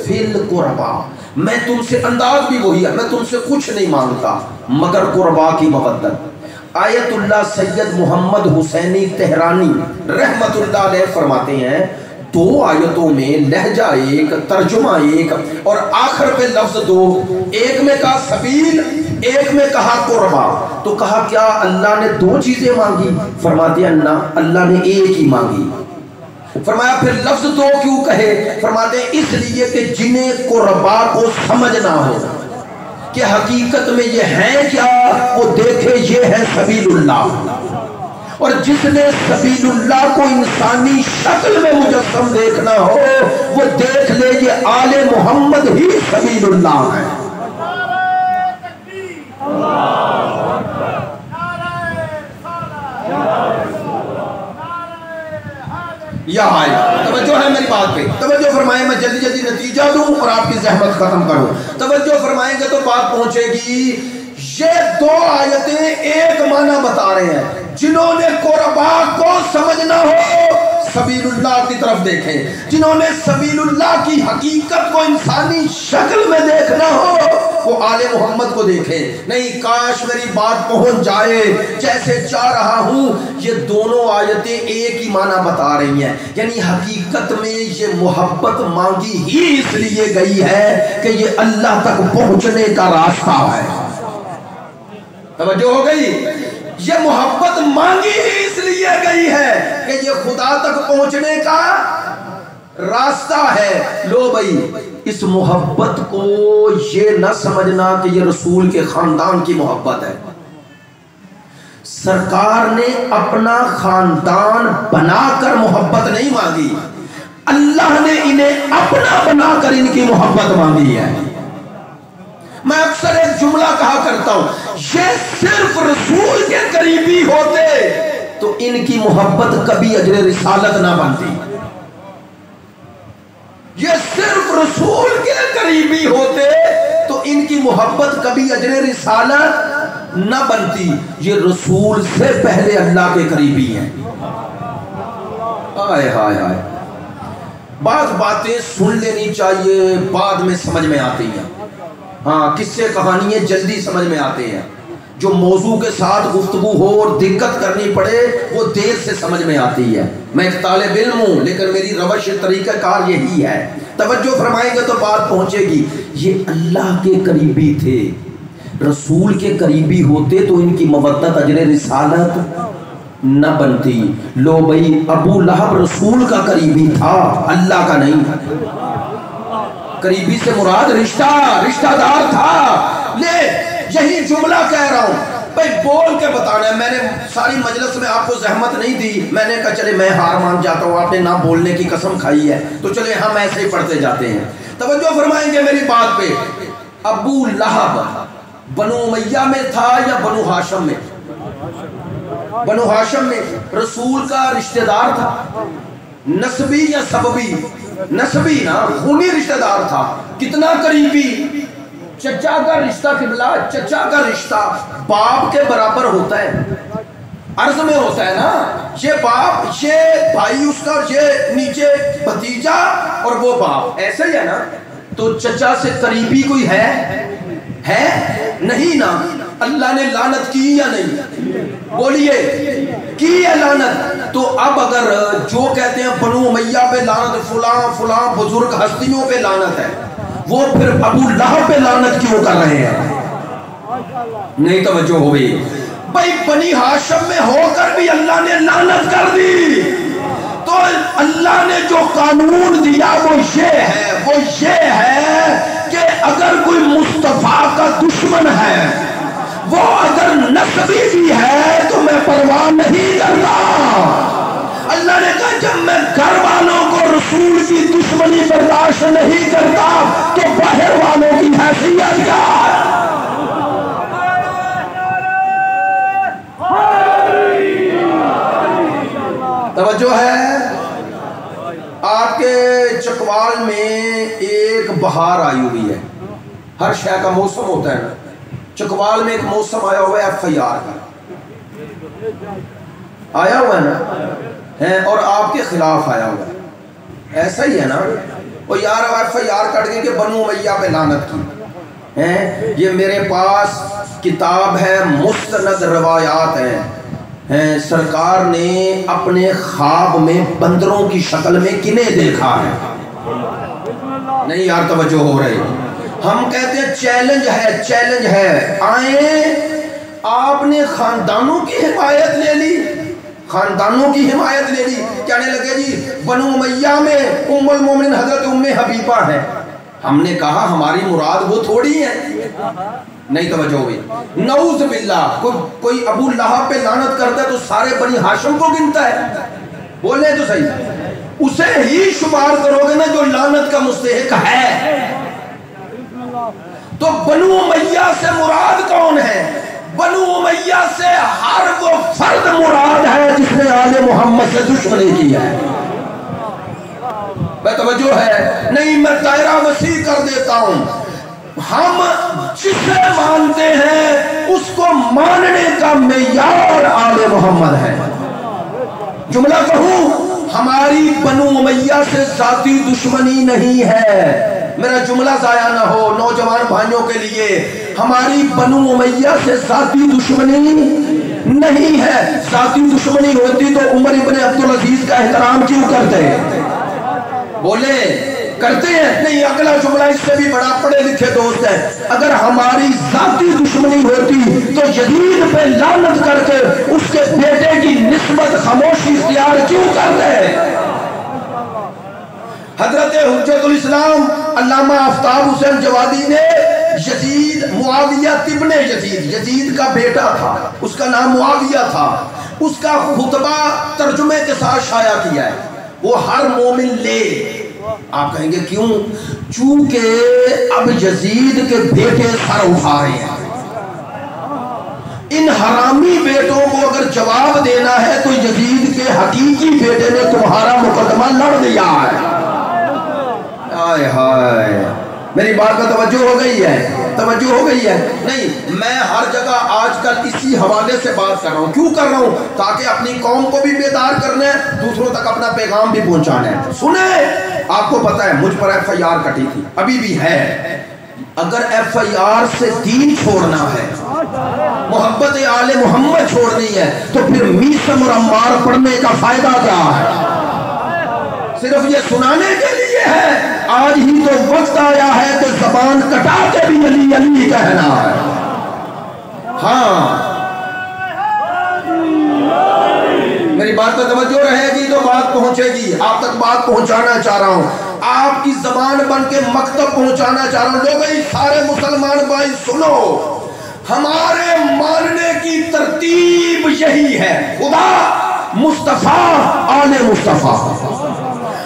فِي الْقُرْبَى، میں تم سے انداز بھی وہی ہے، میں تم سے کچھ نہیں مانگتا مگر قربا کی مودت۔ آیت اللہ سید محمد حسینی تہرانی رحمت اللہ علیہ فرماتے ہیں، دو آیتوں میں لہجہ ایک، ترجمہ ایک، اور آخر پہ لفظ دو، ایک میں کہا سبیل، ایک میں کہا قربا۔ تو کہا کیا اللہ نے دو چیزیں مانگی؟ فرماتے ہیں نہ، اللہ نے ایک ہی مانگی۔ فرمایا پھر لفظ دو کیوں کہے؟ فرماتے ہیں اس لیے کہ جنہیں قربا کو سمجھنا ہو کہ حقیقت میں یہ ہے کیا، وہ دیکھے یہ ہے سبیل اللہ، اور جس نے سبیل اللہ کو انسانی شکل میں مجسم دیکھنا ہو وہ دیکھ لے یہ آل محمد ہی سبیل اللہ ہے۔ یہاں آئے، توجہ ہے میری بات پہ، توجہ فرمائیں، میں جلدی جلدی نتیجہ دوں اور آپ کی زحمت ختم کروں۔ توجہ فرمائیں گے تو بات پہنچے گی۔ یہ دو آیتیں ایک معنی بتا رہے ہیں، جنہوں نے قربا کو سمجھنا ہو سبیل اللہ کی طرف دیکھیں، جنہوں نے سبیل اللہ کی حقیقت کو انسانی شکل میں دیکھنا ہو وہ آل محمد کو دیکھیں۔ نہیں، کاش میری بات پہنچ جائے، جیسے چاہ رہا ہوں یہ دونوں آیتیں ایک ہی معنی بتا رہی ہیں، یعنی حقیقت میں یہ محبت مانگی ہی اس لیے گئی ہے کہ یہ اللہ تک پہنچنے کا راستہ ہے۔ توجہ ہو گئی؟ یہ محبت مانگی ہی اس لیے گئی ہے کہ یہ خدا تک پہنچنے کا راستہ ہے۔ لو بھائی، اس محبت کو یہ نہ سمجھنا کہ یہ رسول کے خاندان کی محبت ہے۔ سرکار نے اپنا خاندان بنا کر محبت نہیں مانگی، اللہ نے انہیں اپنا بنا کر ان کی محبت مانگی ہے۔ میں اکثر ایک جملہ کہا کرتا ہوں، یہ صرف رسول کے قریبی ہوتے تو ان کی محبت کبھی اجر رسالت نہ بنتی۔ یہ صرف رسول کے قریبی ہوتے تو ان کی محبت کبھی اجر رسالت نہ بنتی۔ یہ رسول سے پہلے اللہ کے قریبی ہیں۔ آئے ہائے ہائے، بعض باتیں سن لینی چاہیے، بعد میں سمجھ میں آتی ہیں۔ ہاں، قصے کہانیاں جلدی سمجھ میں آتے ہیں، جو موضوع کے ساتھ گفتگو ہو اور دقت کرنی پڑے وہ دیر سے سمجھ میں آتی ہے۔ میں ایک طالب علم ہوں لیکن میری روش طریقہ کار یہی ہے۔ توجہ فرمائیں گے تو بات پہنچے گی۔ یہ اللہ کے قریبی تھے، رسول کے قریبی ہوتے تو ان کی مودت اجر رسالت نہ بنتی۔ لو بھائی، ابو لہب رسول کا قریبی تھا، اللہ کا نہیں تھا۔ قریبی سے مراد رشتہ دار تھا۔ لے، یہی جملہ کہہ رہا ہوں بھائی، بول کے بتانا ہے۔ میں نے ساری مجلس میں آپ کو زحمت نہیں دی، میں نے کہا چلے میں ہار مان جاتا ہوں، آپ نے نہ بولنے کی قسم کھائی ہے تو چلے ہم ایسے ہی پڑھتے جاتے ہیں۔ توجہ فرمائیں گے میری بات پہ۔ ابو لہب بنو امیہ میں تھا یا بنو ہاشم میں؟ بنو ہاشم میں. رسول کا رشتہ دار تھا، نسبی یا سببی؟ نسبی نا، خونی رشتہ دار تھا. کتنا قریبی؟ چچا کا رشتہ قبلہ، چچا کا رشتہ باپ کے برابر ہوتا ہے، عرض میں ہوتا ہے نا. یہ باپ، یہ بھائی اس کا، یہ نیچے بھتیجا اور وہ باپ، ایسا ہی ہے نا. تو چچا سے قریبی کوئی ہے نہیں نا. اللہ نے لعنت کی یا نہیں؟ بولیے کی ہے لعنت. تو اب اگر جو کہتے ہیں بنو امیہ پہ لعنت، فلاں فلاں بزرگ ہستیوں پہ لعنت ہے، وہ پھر ابو لہب پہ لعنت کیوں کر رہے ہیں؟ نہیں توجہ ہوئی بھائی. بنی ہاشم میں ہو کر بھی اللہ نے لعنت کر دی. تو اللہ نے جو قانون دیا وہ یہ ہے کہ اگر کوئی مصطفیٰ کا دشمن ہے، وہ اگر نسبی بھی ہے تو میں پرواہ نہیں کرتا. اللہ نے کہا جب میں گھر والوں کو رسول کی دشمنی برداشت نہیں کرتا تو باہر والوں کی حیثیت کیا ہے؟ توجہ ہے. آپ کے چکوال میں ایک بہار آئی ہوئی ہے، ہر شے کا موسم ہوتا ہے نا. چکوال میں ایک موسم آیا ہوا ہے FIR کا، آیا ہوا ہے نا، اور آپ کے خلاف آیا ہوا ہے. ایسا ہی ہے نا. وہ یار FIR کٹ گئی کہ بنو امیہ پہ لعنت کی. یہ میرے پاس کتاب ہے، مستند روایات ہیں. سرکار نے اپنے خواب میں بندروں کی شکل میں کنہیں دیکھا ہے. نہیں یار توجہ ہو رہی. ہم کہتے ہیں چیلنج ہے آئیں. آپ نے خاندانوں کی حمایت لے لی، کہنے لگے جی بنو امیہ میں ام المومنین حضرت ام حبیبہ ہے. ہم نے کہا ہماری مراد وہ تھوڑی ہے. نہیں توجہ ہوئی. نعوذ باللہ کوئی ابو لہب پہ لعنت کرتا ہے تو سارے بنی ہاشم کو گنتا ہے. بولے تو صحیح، اسے ہی شمار کرو گے نا جو لعنت کا مستحق ہے. تو بنو امیہ سے مراد کون ہے؟ بنو امیہ سے ہر وہ فرد مراد ہے جس نے آل محمد سے دشمنی کی ہے. بے توجہ ہے. نہیں میں دائرہ وسیع کر دیتا ہوں. ہم جسے مانتے ہیں اس کو ماننے کا معیار آل محمد ہے. جملہ کہوں، ہماری بنو امیہ سے ذاتی دشمنی نہیں ہے. میرا جملہ ضائع نہ ہو نوجوان بھائیوں کے لیے. ہماری بنو امیہ سے ذاتی دشمنی نہیں ہے. ذاتی دشمنی ہوتی تو عمر ابن عبدالعزیز کا احترام کیوں کرتے؟ بولے کرتے ہیں. نہیں اگلا جملہ اس سے بھی بڑا پڑھے لکھے دوست ہے. اگر ہماری ذاتی دشمنی ہوتی تو یزید پہ لعنت کر کے اس کے بیٹے کی نسبت خاموشی اختیار کیوں کرتے؟ حضرت حجت الاسلام علامہ آفتاب حسین جوادی نے یزید، معاویہ ابن یزید کا بیٹا تھا، اس کا نام معاویہ تھا، اس کا خطبہ ترجمے کے ساتھ شائع کیا ہے. وہ ہر مومن لے. آپ کہیں گے کیوں؟ چونکہ اب یزید کے بیٹے سر اٹھا رہے ہیں. ان حرامی بیٹوں کو اگر جواب دینا ہے تو یزید کے حقیقی بیٹے نے تمہارا مقدمہ لڑ دیا ہے. آئے ہائے، میری بات کا توجہ ہو گئی ہے؟ نہیں، میں ہر جگہ آج کل اسی حوالے سے بات کر رہا ہوں. کیوں کر رہا ہوں؟ تاکہ اپنی قوم کو بھی بیدار کرنا ہے، دوسروں تک اپنا پیغام بھی پہنچانا ہے. سنیں، آپ کو پتا ہے مجھ پر FIR کٹی تھی، ابھی بھی ہے. اگر FIR سے دین چھوڑنا ہے، محبت آل محمد چھوڑنی ہے، تو پھر میثم اور عمار پڑھنے کا فائدہ کیا ہے؟ صرف یہ سنانے کے لیے ہے. آج ہی تو وقت آیا ہے کہ زبان کٹا کے بھی علی علی کہنا ہے. ہاں، میری بات پر توجہ رہے گی تو بات پہنچے گی. آپ تک بات پہنچانا چاہ رہا ہوں، آپ کی زبان بن کے مکتب پہنچانا چاہ رہا ہوں. لوگ سارے مسلمان بھائی سنو، ہمارے ماننے کی ترتیب یہی ہے: خدا، مصطفیٰ، آل مصطفیٰ.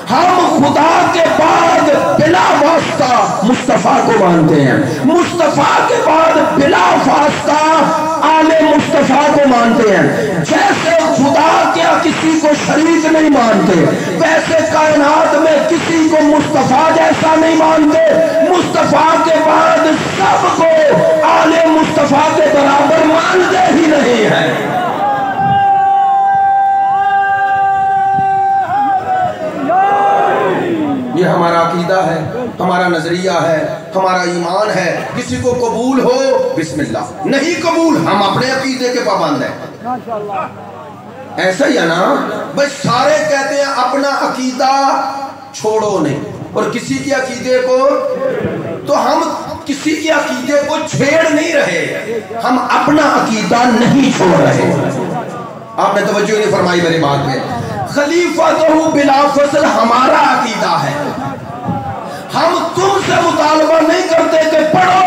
ہم خدا کے بعد بلا واسطہ مصطفیٰ کو مانتے ہیں، مصطفیٰ کے بعد بلا واسطہ آل مصطفیٰ کو مانتے ہیں۔ جیسے خدا کیا کسی کو شریک نہیں مانتے، ویسے کائنات میں کسی کو مصطفیٰ جیسا نہیں مانتے۔ مصطفیٰ کے بعد سب کو آل مصطفیٰ کے برابر مانتے ہی نہیں ہیں۔ یہ ہمارا عقیدہ ہے، ہمارا نظریہ ہے، ہمارا ایمان ہے۔ کسی کو قبول ہو بسم اللہ، نہیں قبول ہم اپنے عقیدے کے پابند ہیں۔ ایسا ہی ہے نا بھائی، سارے کہتے ہیں اپنا عقیدہ چھوڑو نہیں، اور کسی کے عقیدے کو، تو ہم کسی کے عقیدے کو چھیڑ نہیں رہے، ہم اپنا عقیدہ نہیں چھوڑ رہے۔ آپ نے توجہ نہیں فرمائی میری بات میں۔ خلیفۃہ بلا فصل ہمارا عقیدہ ہے، ہم تم سے مطالبہ نہیں کرتے کہ پڑھو،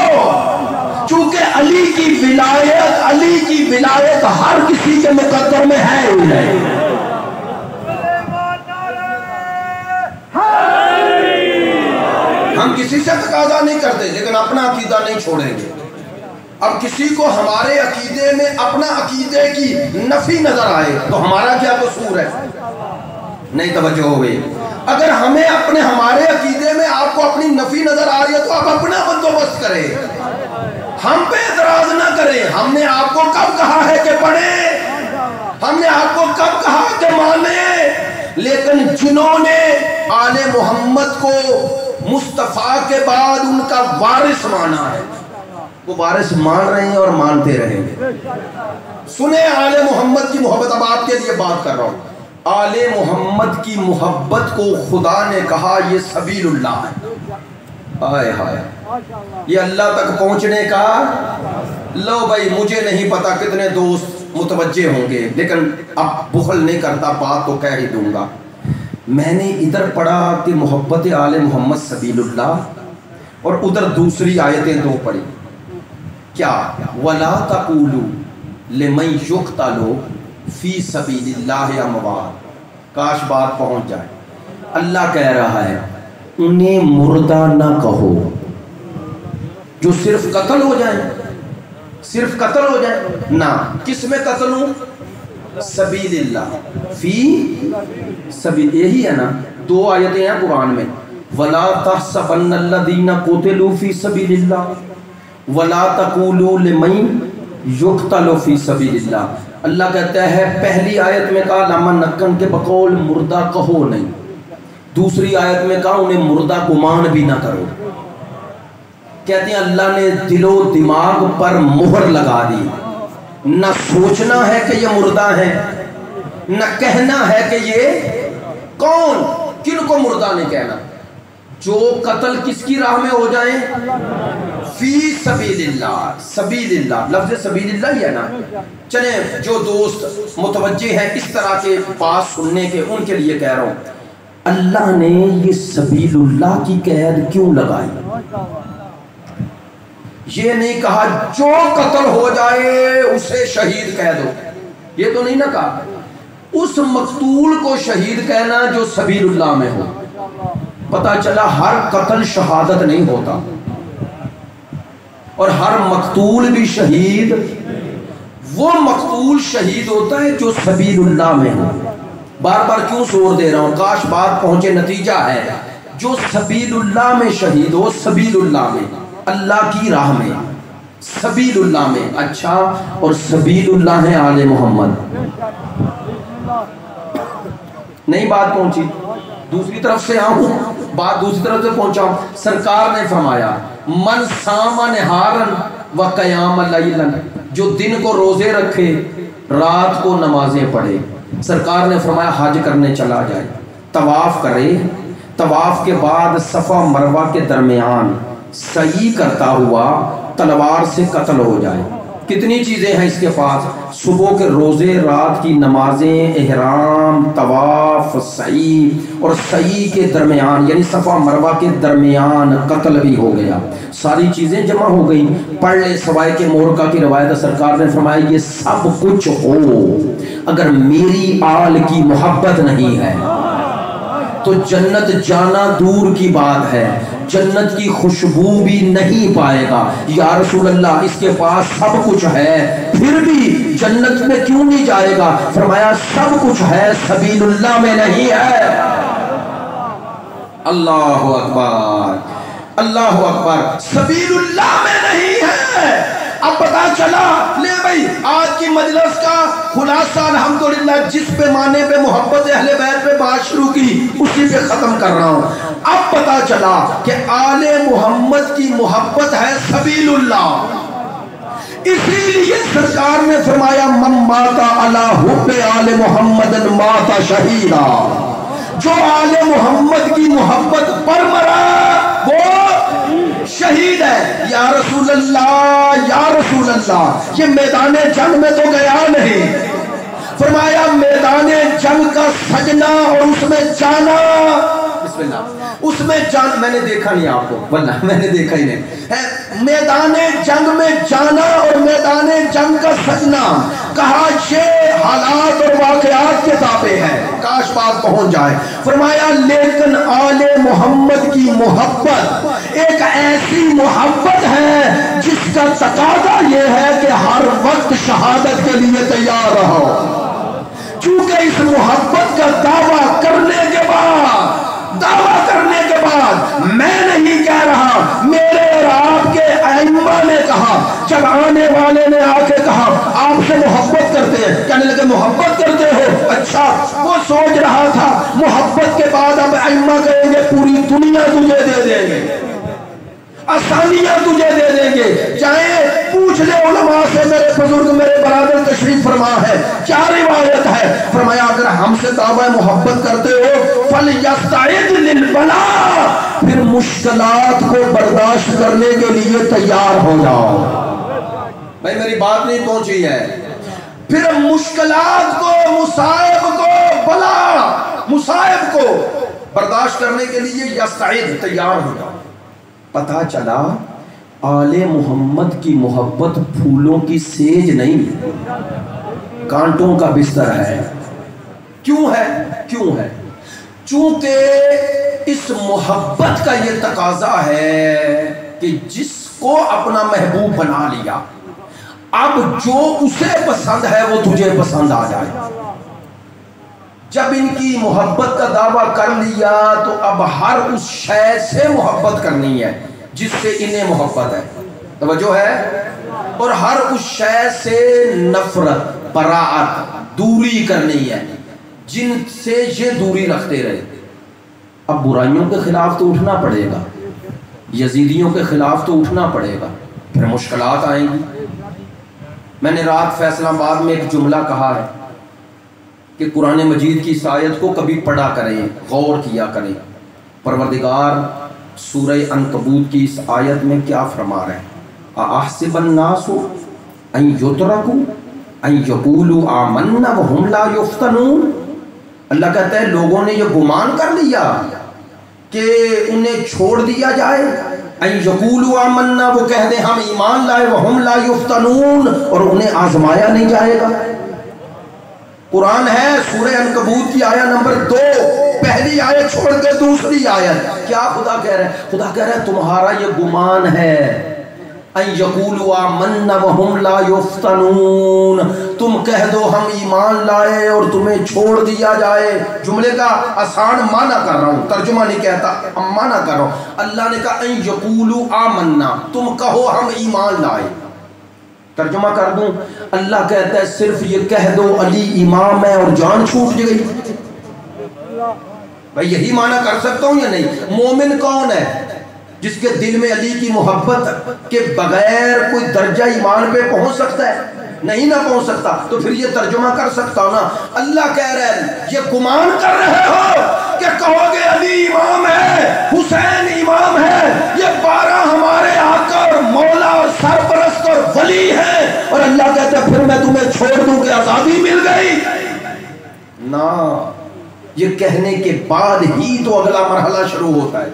چونکہ علی کی ولایت ہر کسی کے مقدر میں ہے ہی نہیں۔ ہم کسی سے تقاضا نہیں کرتے، لیکن اپنا عقیدہ نہیں چھوڑیں گے۔ اب کسی کو ہمارے عقیدے میں اپنا عقیدے کی نفی نظر آئے تو ہمارا کیا قصور ہے؟ نہیں توجہ ہوئے۔ اگر ہمیں ہمارے عقیدے میں آپ کو اپنی نفی نظر آ رہی ہے تو آپ اپنا بندوبست کریں، ہم پہ اعتراض نہ کریں۔ ہم نے آپ کو کب کہا ہے کہ پڑھیں؟ ہم نے آپ کو کب کہا کہ مانیں؟ لیکن جنہوں نے آل محمد کو مصطفیٰ کے بعد ان کا وارث مانا ہے، وہ وارث مان رہے ہیں اور مانتے رہیں گے۔ سنیں آل محمد کی محبت، اب آپ کے لیے بات کر رہا ہوں۔ آل محمد کی محبت کو خدا نے کہا یہ سبیل اللہ ہے۔ آئے ہائے، یہ اللہ تک پہنچنے کا، لو بھائی مجھے نہیں پتا کتنے دوست متوجہ ہوں گے، لیکن اب بخل نہیں کرتا، بات تو کہہ ہی دوں گا۔ میں نے ادھر پڑھا کہ محبت آل محمد سبیل اللہ، اور ادھر دوسری آیتیں دو پڑھی، کیا وَلَا تَقُولُوا لِمَنْ يُقْتَلُ فِي سَبِيلِ اللَّهِ أَمْوَاتٌ۔ کاش بات پہنچ جائے۔ اللہ کہہ رہا ہے انہیں مردہ نہ کہو جو صرف قتل ہو جائیں، صرف قتل ہو جائیں نہ، کس میں قتل ہوں؟ سبیل اللہ، فی سبیل، یہی ہے نا، دو آیتیں ہیں قرآن میں، وَلَا تَحْسَبَنَّ الَّذِينَ قُتِلُوا فِي سَبِيلِ اللَّهِ وَلَا تَقُولُوا لِمَنْ يُقْتَلُ فِي سَبِيلِ اللَّهِ۔ اللہ کہتا ہے پہلی آیت میں کہا لَمَن نَکَّن کے بقول مردہ کہو نہیں، دوسری آیت میں کہا انہیں مردہ گمان بھی نہ کرو۔ کہتے ہیں اللہ نے دل و دماغ پر مہر لگا دی، نہ سوچنا ہے کہ یہ مردہ ہے، نہ کہنا ہے کہ یہ کون، کن کو مردہ نہیں کہنا، جو قتل کس کی راہ میں ہو جائیں، فی سبیل اللہ، سبیل اللہ، لفظ سبیل اللہ ہی ہے نا۔ چلیں جو دوست متوجہ ہیں اس طرح کے بات سننے کے، ان کے لیے کہہ رہا ہوں، اللہ نے یہ سبیل اللہ کی قید کیوں لگائی؟ یہ نہیں کہا جو قتل ہو جائے اسے شہید کہہ دو، یہ تو نہیں نہ کہا، اس مقتول کو شہید کہنا جو سبیل اللہ میں ہو۔ پتہ چلا ہر قتل شہادت نہیں ہوتا، اور ہر مقتول بھی شہید، وہ مقتول شہید ہوتا ہے جو سبیل اللہ میں ہو۔ بار بار کیوں زور دے رہا ہوں، کاش بات پہنچے، نتیجہ ہے جو سبیل اللہ میں شہید ہو، سبیل اللہ میں، اللہ کی راہ میں، سبیل اللہ میں، اچھا، اور سبیل اللہ ہے آل محمد۔ نہیں بات پہنچی، دوسری طرف سے آؤں، بات دوسری طرف سے پہنچاؤں۔ سرکار نے فرمایا من سام نہارن و قیام لیلن، جو دن کو روزے رکھے رات کو نمازیں پڑھے، سرکار نے فرمایا حج کرنے چلا جائے، طواف کرے، طواف کے بعد صفا مروہ کے درمیان سعی کرتا ہوا تلوار سے قتل ہو جائے۔ کتنی چیزیں ہیں اس کے پاس، صبح کے روزے، رات کی نمازیں، احرام، طواف، سعی، اور سعی کے درمیان یعنی صفا مروہ کے درمیان قتل بھی ہو گیا، ساری چیزیں جمع ہو گئی۔ پڑھ لے سوائے کے مورکہ کی روایت، سرکار نے فرمایا یہ سب کچھ ہو، اگر میری آل کی محبت نہیں ہے تو جنت جانا دور کی بات ہے، جنت کی خوشبو بھی نہیں پائے گا۔ یا رسول اللہ اس کے پاس سب کچھ ہے پھر بھی جنت میں کیوں نہیں جائے گا؟ فرمایا سب کچھ ہے، سبیل اللہ میں نہیں ہے۔ اللہ اکبر، اللہ اکبر، سبیل اللہ میں نہیں ہے۔ اب پتا چلا، لے بھائی آج کی مجلس کا خلاصہ الحمدللہ جس پیمانے پہ محبت اہل بیت پہ بات شروع کی اسی پہ ختم کر رہا ہوں۔ اب پتا چلا کہ آل محمد کی محبت ہے سبیل اللہ، اسی لیے سرکار نے فرمایا من مات علی حب آل محمد مات شہیدا، جو آل محمد کی محبت پر مرا وہ شہید ہے۔ یا رسول اللہ، یا رسول اللہ، یہ میدان جنگ میں تو گیا نہیں، فرمایا میدان جنگ کا سجنا اور اس میں جانا، بسم اللہ، اس میں جان، میں نے دیکھا نہیں آپ کو، واللہ میں نے دیکھا ہی نہیں، میدان جنگ میں جانا اور میدان جنگ کا سجنا، کہا یہ حالات اور واقعات کے تابع ہے، کاش بات پہنچ جائے۔ فرمایا لیکن آل محمد کی محبت ایک ایسی محبت ہے جس کا تقاضا یہ ہے کہ ہر وقت شہادت کے لیے تیار رہو، چونکہ اس محبت کا دعویٰ کرنے کے بعد میں نہیں کہہ رہا، میرے اور آپ کے ائمہ نے کہا، جب آنے والے نے آ کے کہا آپ سے محبت کرتے ہیں، کہنے لگے محبت کرتے ہو، اچھا وہ سوچ رہا تھا محبت کے بعد اب ائمہ کہیں گے پوری دنیا تجھے دے دیں گے، آسانیاں تجھے دے دیں گے، چاہے پوچھ لے علماء سے، میرے بزرگ میرے برادر تشریف فرما ہے، کیا روایت ہے؟ فرمایا اگر ہم سے دعویٰ محبت کرتے ہو فَلْيَسْتَعِدْ لِلْبَلَاءِ، پھر مشکلات کو برداشت کرنے کے لیے تیار ہو جاؤ۔ بھائی میری بات نہیں پہنچی ہے، پھر مشکلات کو، مصائب کو، بلا مصائب کو برداشت کرنے کے لیے یستعد، تیار ہو جاؤ۔ پتہ چلا آل محمد کی محبت پھولوں کی سیج نہیں، کانٹوں کا بستر ہے۔ کیوں ہے؟ کیوں ہے؟ چونکہ اس محبت کا یہ تقاضا ہے کہ جس کو اپنا محبوب بنا لیا، اب جو اسے پسند ہے وہ تجھے پسند آ جائے۔ جب ان کی محبت کا دعویٰ کر لیا تو اب ہر اس شے سے محبت کرنی ہے جس سے انہیں محبت ہے، توجہ ہے، اور ہر اس شے سے نفرت، براعت، دوری کرنی ہے جن سے یہ دوری رکھتے رہے۔ اب برائیوں کے خلاف تو اٹھنا پڑے گا، یزیدیوں کے خلاف تو اٹھنا پڑے گا، پھر مشکلات آئیں گی۔ میں نے رات فیصل آباد میں ایک جملہ کہا ہے کہ قرآن مجید کی اس آیت کو کبھی پڑھا کریں، غور کیا کریں۔ پروردگار سورہ عنکبوت کی اس آیت میں کیا فرما رہے ہیں؟ اَحْسِبَ النَّاسُ أَن يُتْرَكُوا أَن يَقُولُوا آمَنَّا وَهُمْ لَا يُفْتَنُونَ۔ اللہ کہتا ہے لوگوں نے یہ گمان کر لیا کہ انہیں چھوڑ دیا جائے، أَن يَقُولُوا آمَنَّا، وہ کہہ دیں ہم ایمان لائے، وَهُمْ لَا يُفْتَنُونَ، اور انہیں آزمایا نہیں جائے گا۔ قرآن ہے سورہ عنکبوت کی آیت نمبر 2، پہلی آیت چھوڑ کے دوسری آیت، کیا خدا کہہ رہا ہے؟ خدا کہہ رہا ہے تمہارا یہ گمان ہے، ان یقولوا آمنا وہم لا یفتنون، تم کہہ دو ہم ایمان لائے اور تمہیں چھوڑ دیا جائے۔ جملے کا آسان معنی کر رہا ہوں، ترجمہ نہیں کہتا، معنی کر رہا ہوں۔ اللہ نے کہا ان یقولوا آمنا، تم کہو ہم ایمان لائے۔ ترجمہ کر دوں، اللہ کہتا ہے صرف یہ کہہ دو علی امام ہے اور جان چھوٹ گئی۔ بھائی یہی معنی کر سکتا ہوں یا نہیں؟ مومن کون ہے؟ جس کے دل میں علی کی محبت کے بغیر کوئی درجہ ایمان پہ پہنچ سکتا ہے؟ نہیں نہ پہنچ سکتا، تو پھر یہ ترجمہ کر سکتا ہوں نا۔ اللہ کہہ رہے ہیں یہ گمان کر رہے ہو کہ کہو گے علی امام ہے، حسین امام ہے، یہ 12 ہمارے آقا اور مولا اور سرپرست اور ولی ہیں، اور اللہ کہتا ہے پھر میں تمہیں چھوڑ دوں کہ آزادی مل گئی؟ نہ، یہ کہنے کے بعد ہی تو اگلا مرحلہ شروع ہوتا ہے۔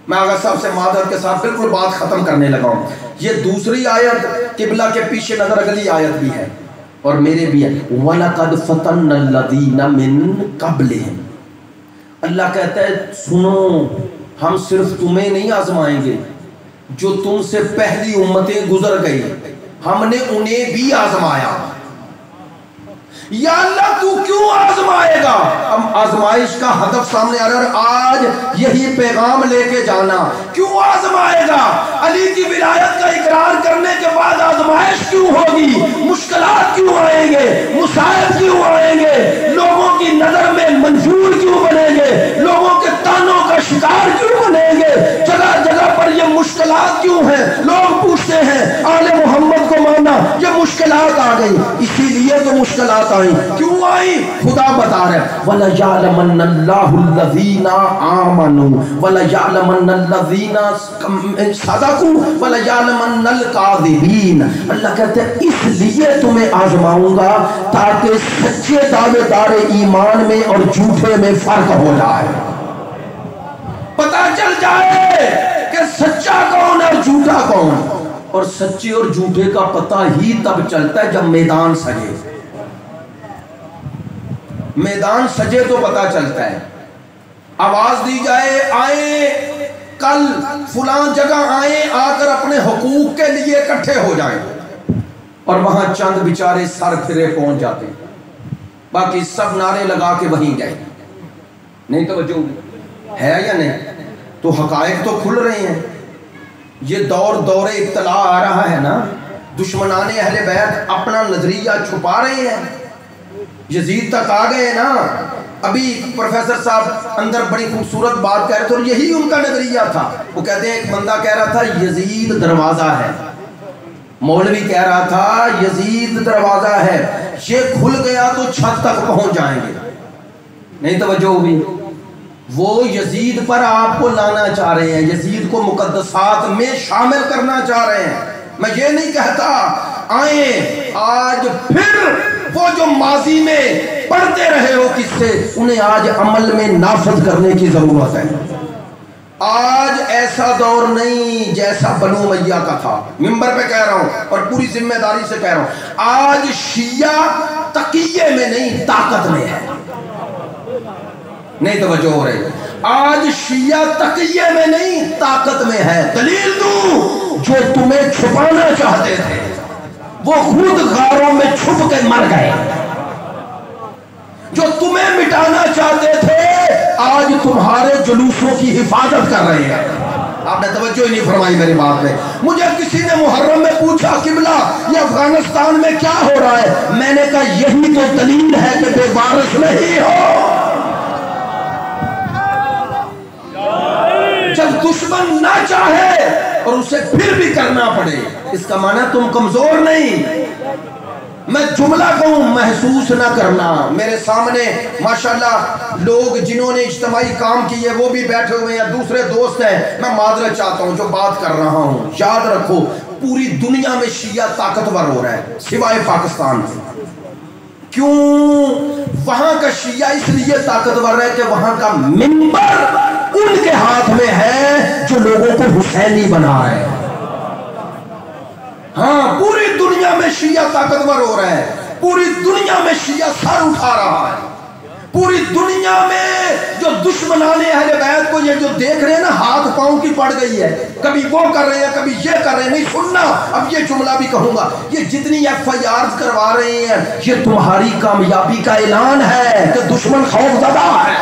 میں آغا صاحب سے معذرت کے ساتھ بالکل بات ختم کرنے لگا ہوں۔ یہ دوسری آیت قبلہ کے پیچھے نظر اگلی آیت بھی ہے اور میرے بھی ہے۔ وَلَقَدْ فَتَنَّ الَّذِينَ مِن قَبْلِهِمْ، اللہ کہتا ہے سنو ہم صرف تمہیں نہیں آزمائیں گے، جو تم سے پہلی امتیں گزر گئی ہم نے انہیں بھی آزمایا۔ یا اللہ تو کیوں آزمائے گا؟ اب آزمائش کا ہدف سامنے آ رہا ہے، آج یہی پیغام لے کے جانا۔ کیوں آزمائے گا؟ علی کی ولایت کا اقرار کرنے کے بعد آزمائش کیوں ہوگی؟ مشکلات کیوں آئیں گے؟ مصائب کیوں آئیں گے؟ لوگوں کی نظر میں منظور کیوں بنیں گے؟ لوگوں کے تانوں کا شکار کیوں بنیں گے؟ جگہ جگہ پر یہ مشکلات کیوں ہیں؟ لوگ پوچھتے ہیں آل محمد کو ماننا، یہ مشکلات آ گئی، اسی لیے تو مشکلات آئی۔ کیوں آئی؟ خدا بتا رہے وَلَيَعْلَمَنَّ اللَّهُ الَّذِينَ آمَنُوا وَلَيَعْلَمَنَّ الَّذِينَ صَدَقُوا وَلَيَعْلَمَنَّ الْكَاذِبِينَ۔ اللہ کہتے ہیں اس لیے تمہیں آزماؤں گا تاکہ سچے دعوے دار ایمان میں اور جھوٹے میں فرق ہو جائے، پتہ چل جائے کہ سچا کون اور جھوٹا کون۔ اور سچے اور جھوٹے کا پتہ ہی تب چلتا ہے جب میدان سجے۔ میدان سجے تو پتہ چلتا ہے، آواز دی جائے آئیں کل فلاں جگہ آئیں، آ کر اپنے حقوق کے لیے اکٹھے ہو جائیں، اور وہاں چند بیچارے سر پھرے پہنچ جاتے ہیں، باقی سب نعرے لگا کے وہیں جائیں۔ نہیں توجہ ہے یا نہیں؟ تو حقائق تو کھل رہے ہیں۔ یہ دور اطلاع آ رہا ہے نا، دشمنان اہل بیت اپنا نظریہ چھپا رہے ہیں، یزید تک آ گئے نا۔ ابھی پروفیسر صاحب اندر بڑی خوبصورت بات کہہ رہے تھے، اور یہی ان کا نظریہ تھا۔ وہ کہتے ہیں ایک بندہ کہہ رہا تھا یزید دروازہ ہے، مولوی کہہ رہا تھا یزید دروازہ ہے، یہ کھل گیا تو چھت تک پہنچ جائیں گے۔ نہیں توجہ ہوگی؟ وہ یزید پر آپ کو لانا چاہ رہے ہیں، یزید کو مقدسات میں شامل کرنا چاہ رہے ہیں۔ میں یہ نہیں کہتا آئیں آج پھر وہ جو ماضی میں پڑھتے رہے ہو کس سے، انہیں آج عمل میں نافذ کرنے کی ضرورت ہے۔ آج ایسا دور نہیں جیسا بنو امیہ کا تھا، ممبر پہ کہہ رہا ہوں اور پوری ذمہ داری سے کہہ رہا ہوں، آج شیعہ تقیے میں نہیں طاقت میں ہے۔ نہیں توجہ ہو رہی؟ آج شیعہ تقیے میں نہیں طاقت میں ہے۔ دلیل دوں، جو تمہیں چھپانا چاہتے تھے وہ خود غاروں میں چھپ کے مر گئے، جو تمہیں مٹانا چاہتے تھے آج تمہارے جلوسوں کی حفاظت کر رہے ہیں۔ آپ نے توجہ ہی نہیں فرمائی میری بات میں۔ مجھے کسی نے محرم میں پوچھا قبلہ یہ افغانستان میں کیا ہو رہا ہے، میں نے کہا یہی تو دلیل ہے کہ بے وارث نہیں ہو۔ جب دشمن نہ چاہے اور اسے پھر بھی کرنا پڑے، اس کا معنی تم کمزور نہیں۔ میں جملہ کہوں محسوس نہ کرنا۔ میرے سامنے ماشاءاللہ لوگ جنہوں نے اجتماعی کام کیے وہ بھی بیٹھے ہوئے ہیں، دوسرے دوست ہیں، میں معذرت چاہتا ہوں جو بات کر رہا ہوں۔ یاد رکھو پوری دنیا میں شیعہ طاقتور ہو رہا ہے سوائے پاکستان سے۔ کیوں؟ وہاں کا شیعہ اس لیے طاقتور ہے کہ وہاں کا منبر ان کے ہاتھ میں ہے جو لوگوں کو حسینی بنا رہے ہیں۔ ہاں پوری دنیا میں شیعہ طاقتور ہو رہا ہے، پوری دنیا میں شیعہ سر اٹھا رہا ہے، پوری دنیا میں جو دشمنان اہل بیت کو یہ جو دیکھ رہے ہیں نا ہاتھ پاؤں کی پڑ گئی ہے، کبھی وہ کر رہے ہیں کبھی یہ کر رہے ہیں۔ نہیں سننا، اب یہ جملہ بھی کہوں گا، یہ جتنی ایف آئی آرز کروا رہے ہیں یہ تمہاری کامیابی کا اعلان ہے کہ دشمن خوف زدہ ہے،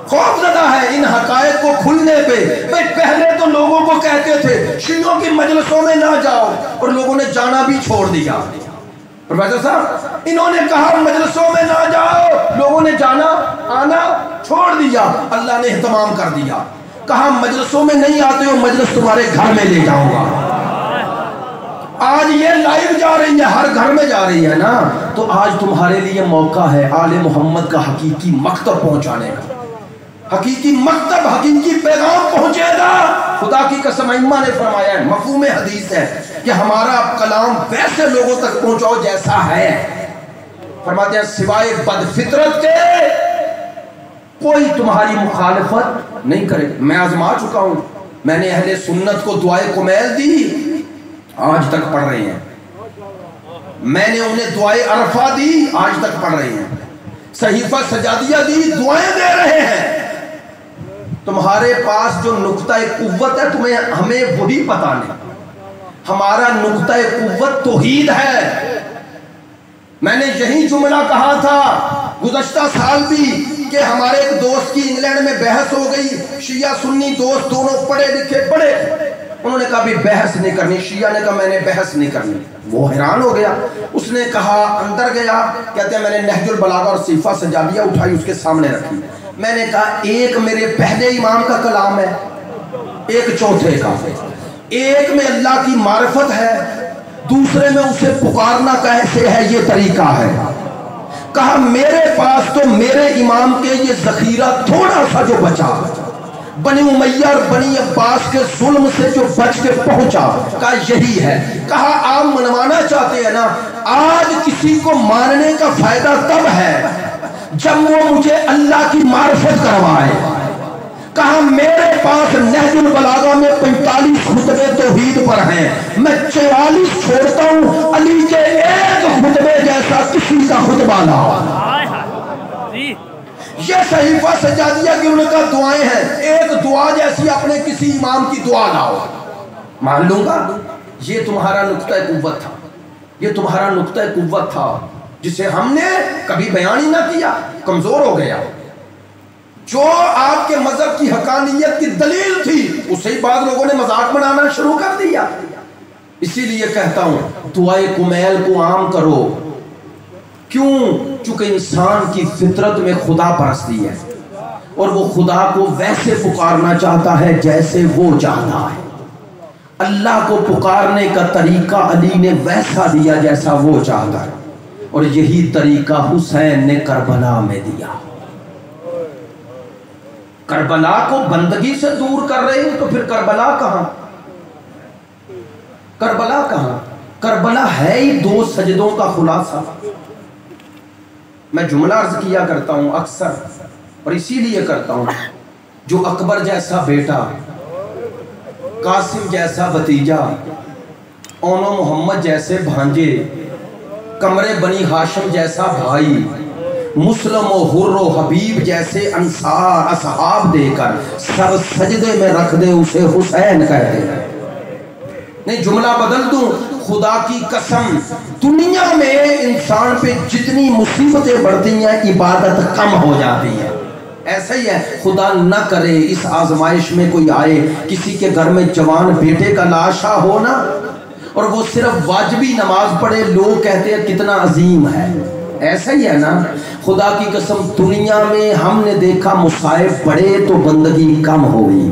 خوف زدہ ہے ان حقائق کو کھلنے پہ۔ بھئی پہلے تو لوگوں کو کہتے تھے شیعوں کی مجلسوں میں نہ جاؤ، اور لوگوں نے جانا بھی چھوڑ دیا۔ پروفیسر صاحب انہوں نے کہا مجلسوں میں نہ جاؤ، لوگوں نے جانا آنا چھوڑ دیا، اللہ نے اہتمام کر دیا، کہا مجلسوں میں نہیں آتے ہو مجلس تمہارے گھر میں لے جاؤں گا۔ آج یہ لائیو جا رہی ہے، ہر گھر میں جا رہی ہے نا، تو آج تمہارے لیے موقع ہے آل محمد کا حقیقی مکتب پہنچانے کا۔ حقیقی مکتب، حقیقی پیغام پہنچے گا۔ خدا کی قسم ائمہ نے فرمایا ہے، مفہوم حدیث ہے کہ ہمارا کلام ویسے لوگوں تک پہنچاؤ جیسا ہے۔ فرماتے ہیں سوائے بد فطرت کے کوئی تمہاری مخالفت نہیں کرے۔ میں آزما چکا ہوں، میں نے اہل سنت کو دعائے کمیل دی، آج تک پڑھ رہے ہیں۔ میں نے انہیں دعائے عرفہ دی، آج تک پڑھ رہے ہیں۔ صحیفہ سجادیہ دی دعائیں دے رہے ہیں. تمہارے پاس جو نقطہ قوت ہے ہمیں وہی پتہ نہیں. ہمارا نقطہ قوت توحید ہے. میں نے یہی جملہ کہا تھا گزشتہ سال بھی کہ ہمارے ایک دوست کی انگلینڈ میں بحث ہو گئی. شیعہ سنی دوست دونوں پڑھے لکھے بڑے. انہوں نے کہا بھی بحث نہیں کرنی. شیعہ نے کہا میں نے بحث نہیں کرنی. وہ حیران ہو گیا. اس نے کہا اندر گیا, کہتے ہیں میں نے نہج البلاغہ اور صحیفہ سجادیہ اٹھائی اس کے سامنے رکھی. میں نے کہا ایک میرے پہلے امام کا کلام ہے, ایک چوتھے کا, ایک میں اللہ کی معرفت ہے, دوسرے میں اسے پکارنا کیسے ہے یہ طریقہ ہے. کہا میرے پاس تو میرے امام کے یہ ذخیرہ تھوڑا سا جو بچا, بنی امیہ اور بنی عباس کے ظلم سے جو بچ کے پہنچا, کہا یہی ہے. کہا آپ منوانا چاہتے ہیں نا, آج کسی کو ماننے کا فائدہ تب ہے جب وہ مجھے اللہ کی معرفت کروائے. کہا میرے پاس نہج البلاغہ میں 45 خطبے توحید پر ہیں, میں 44 چھوڑتا ہوں, علی کے ایک خطبے جیسا کسی کا خطبہ نہ. یہ صحیفہ سجادیہ کی ان کا دعائیں ہیں. ایک دعا جیسی اپنے کسی امام کی دعا نہ ہو. مان لوں گا یہ تمہارا نقطہ قوت تھا, یہ تمہارا نقطہ قوت تھا جسے ہم نے کبھی بیان ہی نہ کیا. کمزور ہو گیا. جو آپ کے مذہب کی حقانیت کی دلیل تھی اسے ہی بعض لوگوں نے مذاق بنانا شروع کر دیا. اسی لیے کہتا ہوں دعائے کمیل کو عام کرو. کیوں؟ چونکہ انسان کی فطرت میں خدا پرستی ہے اور وہ خدا کو ویسے پکارنا چاہتا ہے جیسے وہ چاہتا ہے. اللہ کو پکارنے کا طریقہ علی نے ویسا دیا جیسا وہ چاہتا ہے, اور یہی طریقہ حسین نے کربلا میں دیا. کربلا کو بندگی سے دور کر رہے ہیں تو پھر کربلا کہاں؟ کربلا کہاں؟ کربلا ہے ہی 2 سجدوں کا خلاصہ. میں جملہ عرض کیا کرتا ہوں اکثر, اور اسی لیے کرتا ہوں, جو اکبر جیسا بیٹا, قاسم جیسا بھتیجا, اون و محمد جیسے بھانجے, قمر بنی ہاشم جیسا بھائی, مسلم و حر و حبیب جیسے انصار اصحاب دے کر سر سجدے میں رکھ دے اسے حسین کہتے ہیں. نہیں جملہ بدل دوں, خدا کی قسم دنیا میں انسان پہ جتنی مصیبتیں بڑھتی ہیں عبادت کم ہو جاتی ہے. ایسا ہی ہے, خدا نہ کرے اس آزمائش میں کوئی آئے, کسی کے گھر میں جوان بیٹے کا لاشا ہو نا, اور وہ صرف واجبی نماز پڑھے, لوگ کہتے ہیں کتنا عظیم ہے. ایسا ہی ہے نا, خدا کی قسم دنیا میں ہم نے دیکھا مصائب بڑھے تو بندگی کم ہو گئی.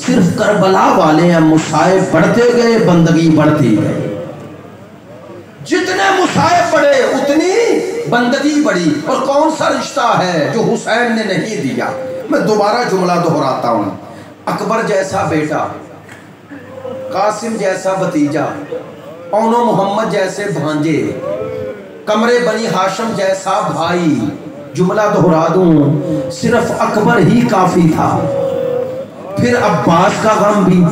صرف کربلا والے ہیں مصائب بڑھتے گئے بندگی بڑھتی گئی. جتنے مصائب بڑھے اتنی بندگی بڑھی. اور کون سا رشتہ ہے جو حسین نے نہیں دیا؟ میں دوبارہ جملہ دہراتا ہوں, اکبر جیسا بیٹا, قاسم جیسا بھتیجا, اون و محمد جیسے بھانجے, قمر بنی ہاشم جیسا بھائی. جملہ دہرا دوں, صرف اکبر ہی کافی تھا, پھر عباس کا غم بھی,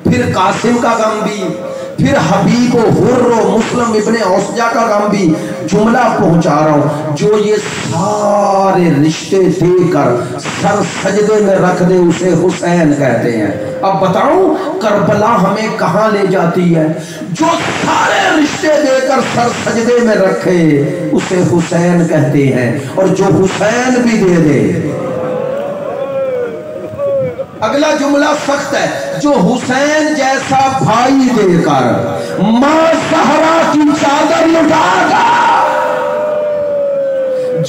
پھر قاسم کا غم بھی, پھر حبیب و حر و مسلم ابن اوسجا کا غم بھی. جملہ پہنچا رہا ہوں, جو یہ سارے رشتے دے کر سر سجدے میں رکھ دے اسے حسین کہتے ہیں. اب بتاؤں کربلا ہمیں کہاں لے جاتی ہے؟ جو سارے رشتے دے کر سر سجدے میں رکھے اسے حسین کہتے ہیں, اور جو حسین بھی دے دے. اگلا جملہ سخت ہے, جو حسین جیسا بھائی دے کر ماں زہرا کی چادر لٹا کر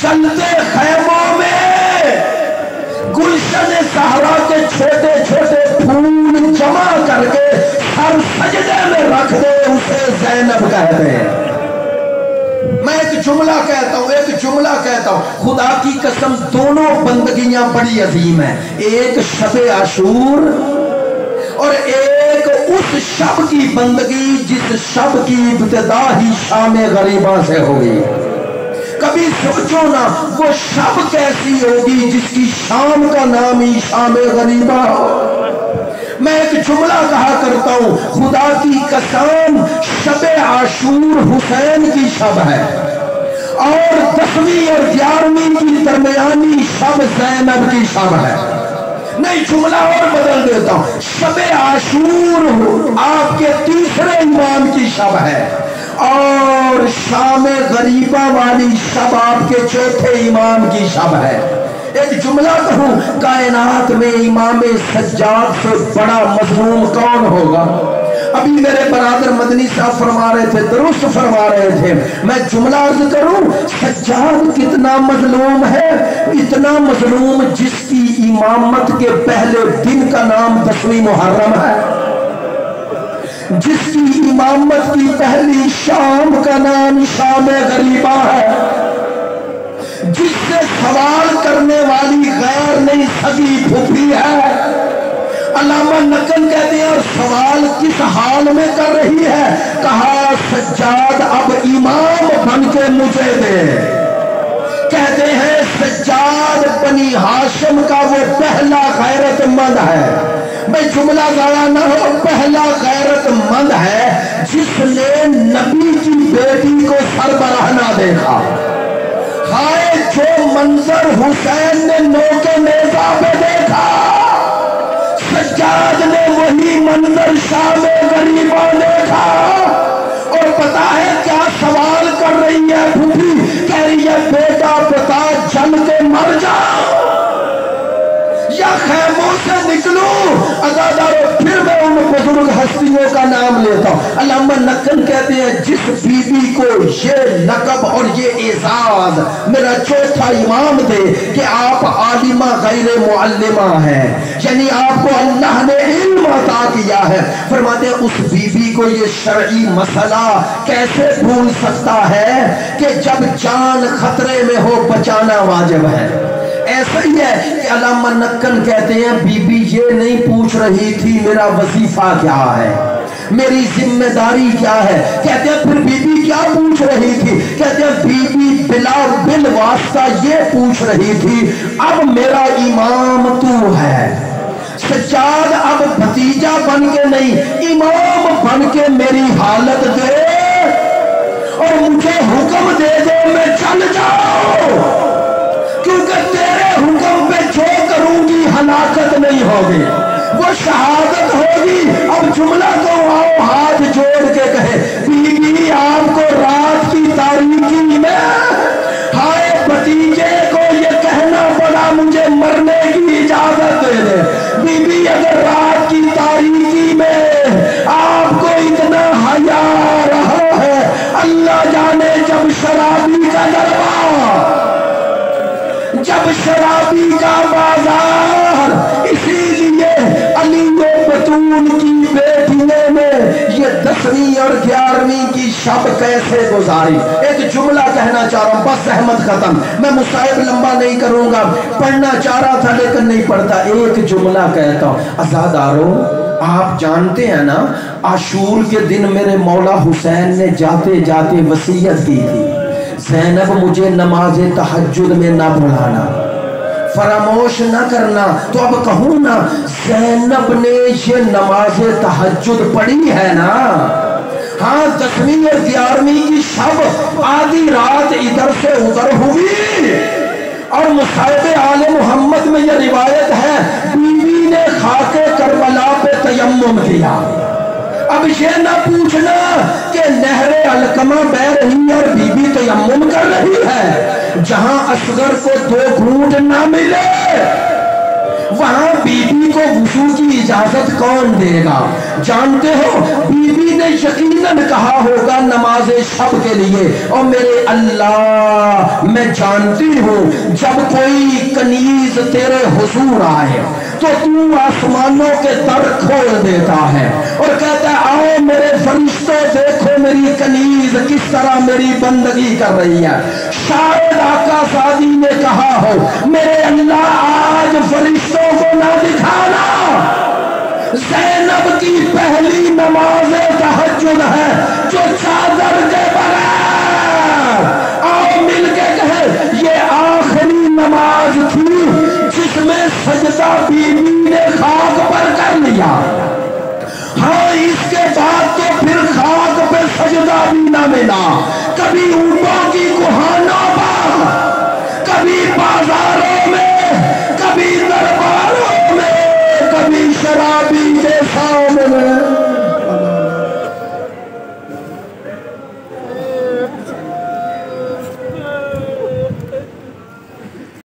جلتے خیموں میں گلشن زہرا کے چھوٹے چھوٹے پھول جمع کر کے ہر سجدے میں رکھ دے اسے زینب کہتے ہیں. میں ایک جملہ کہتا ہوں, ایک جملہ کہتا ہوں, خدا کی قسم دونوں بندگیاں بڑی عظیم ہیں. ایک شب عاشور اور ایک اس شب کی بندگی جس شب کی ابتدا ہی شام غریبہ سے ہوگی. کبھی سوچو نا وہ شب کیسی ہوگی جس کی شام کا نام ہی شام غریبہ ہو. میں ایک جملہ کہا کرتا ہوں, خدا کی قسم شب عاشور حسین کی شب ہے, اور 10ویں اور 11ویں کی درمیانی شب زینب کی شب ہے. نہیں جملہ اور بدل دیتا ہوں، شب عاشور آپ کے تیسرے امام کی شب ہے اور شام غریبہ والی شب آپ کے چوتھے امام کی شب ہے. ایک جملہ کہوں، کائنات میں امام سجاد سے بڑا مظلوم کون ہوگا؟ ابھی میرے برادر مدنی صاحب فرما رہے تھے، درست فرما رہے تھے. میں جملہ عرض کروں، سجاد کتنا مظلوم ہے، اتنا مظلوم جس کی امامت کے پہلے دن کا نام 10ویں محرم ہے، جس کی امامت کی پہلی شام کا نام شام غریبہ ہے، جس سے سوال کرنے والی غیر نہیں سگی پھوپھی ہے. علامہ نقل کہتے ہیں اور سوال کس حال میں کر رہی ہے؟ کہا سجاد اب امام بن کے مجھے دے. کہتے ہیں سجاد بنی ہاشم کا وہ پہلا غیرت مند ہے. میں جملہ ضائع نہ ہو، پہلا غیرت مند ہے جس نے نبی کی بیٹی کو سربراہ نہ دیکھا. ہائے جو منظر حسین نے نوکے نیزہ پہ دیکھا، سجاد نے وہی منظر شام غریبہ دیکھا. اور پتا ہے کیا سوال کر رہی ہے پھوپھی؟ کہہ رہی ہے بیٹا بتا جل کے مر جاؤ یا خیموں سے نکلوں. عزادارو پھر میں ان بزرگ ہستیوں کا نام لیتا ہوں. علامہ نقل کہتے ہیں جس بی بی کو یہ لقب اور یہ اعزاز میرا چوتھا امام دے کہ آپ عالمہ غیر معلمہ ہیں، یعنی آپ کو اللہ نے علم عطا کیا ہے، فرماتے ہیں اس بی بی کو یہ شرعی مسئلہ کیسے بھول سکتا ہے کہ جب جان خطرے میں ہو بچانا واجب ہے. ایسا ہی ہے کہ علامہ نقل کہتے ہیں بی بی یہ نہیں پوچھ رہی تھی میرا وظیفہ کیا ہے، میری ذمہ داری کیا ہے. کہتے ہیں پھر بی بی کیا پوچھ رہی تھی؟ کہتے ہیں بی بی بلا بالواسطہ یہ پوچھ رہی تھی اب میرا امام تو ہے، سجاد اب بھتیجا بن کے نہیں امام بن کے میری حالت دے اور مجھے حکم دے دے میں چل جاؤں، کیونکہ تیرے حکم پہ جو کروں گی ہلاکت نہیں ہوگی، وہ شہادت ہوگی. اب جملہ تو آؤ ہاتھ جوڑ کے کہے بی بی آپ کو رات کی تاریکی میں ہائے بھتیجے کو یہ کہنا پڑا مجھے مرنے کی اجازت دے دے. بی بی اگر رات کی تاریکی میں آپ کو اتنا حیا رہا ہے، اللہ جانے جب شرابی کا دربار، جب شرابی کا بازار. اسی لیے علی و بطول کی بیٹیوں نے یہ 10ویں اور 11ویں کی شب کیسے گزاری. ایک جملہ کہنا چاہ رہا ہوں، بس احمد ختم، میں مصائب لمبا نہیں کروں گا، پڑھنا چاہ رہا تھا لیکن نہیں پڑھتا. ایک جملہ کہتا ہوں. عزادارو آپ جانتے ہیں نا عاشور کے دن میرے مولا حسین نے جاتے جاتے وصیت کی تھی زینب مجھے نماز تہجد میں نہ بھلانا، فراموش نہ کرنا. تو اب کہوں نا زینب نے یہ نماز تہجد پڑھی ہے نا. ہاں 10ویں اور 11ویں کی شب آدھی رات ادھر سے ادھر ہوئی اور مصائب آل محمد میں یہ روایت ہے بی بی نے خاک کربلا پہ تیمم کیا. اب یہ نہ پوچھنا کہ نہر علقمہ بہ رہی اور بی بی تیمم کر رہی ہے، جہاں اصغر کو 2 گھونٹ نہ ملے وہاں بی بی کو وضو کی اجازت کون دے گا؟ جانتے ہو بی بی نے یقیناً کہا ہوگا نماز شب کے لیے اور میرے اللہ میں جانتی ہوں جب کوئی کنیز تیرے حضور آئے تو تو آسمانوں کے در کھول دیتا ہے اور کہتا ہے آؤ میرے فرشتوں دیکھو میری کنیز کس طرح میری بندگی کر رہی ہے. شاید آقا زادی نے کہا ہو میرے اللہ آج فرشتوں کو نہ دکھانا، زینب کی پہلی نماز تہجد ہے جو چادر کے بغیر، آؤ مل کے کہے یہ آخری نماز تھی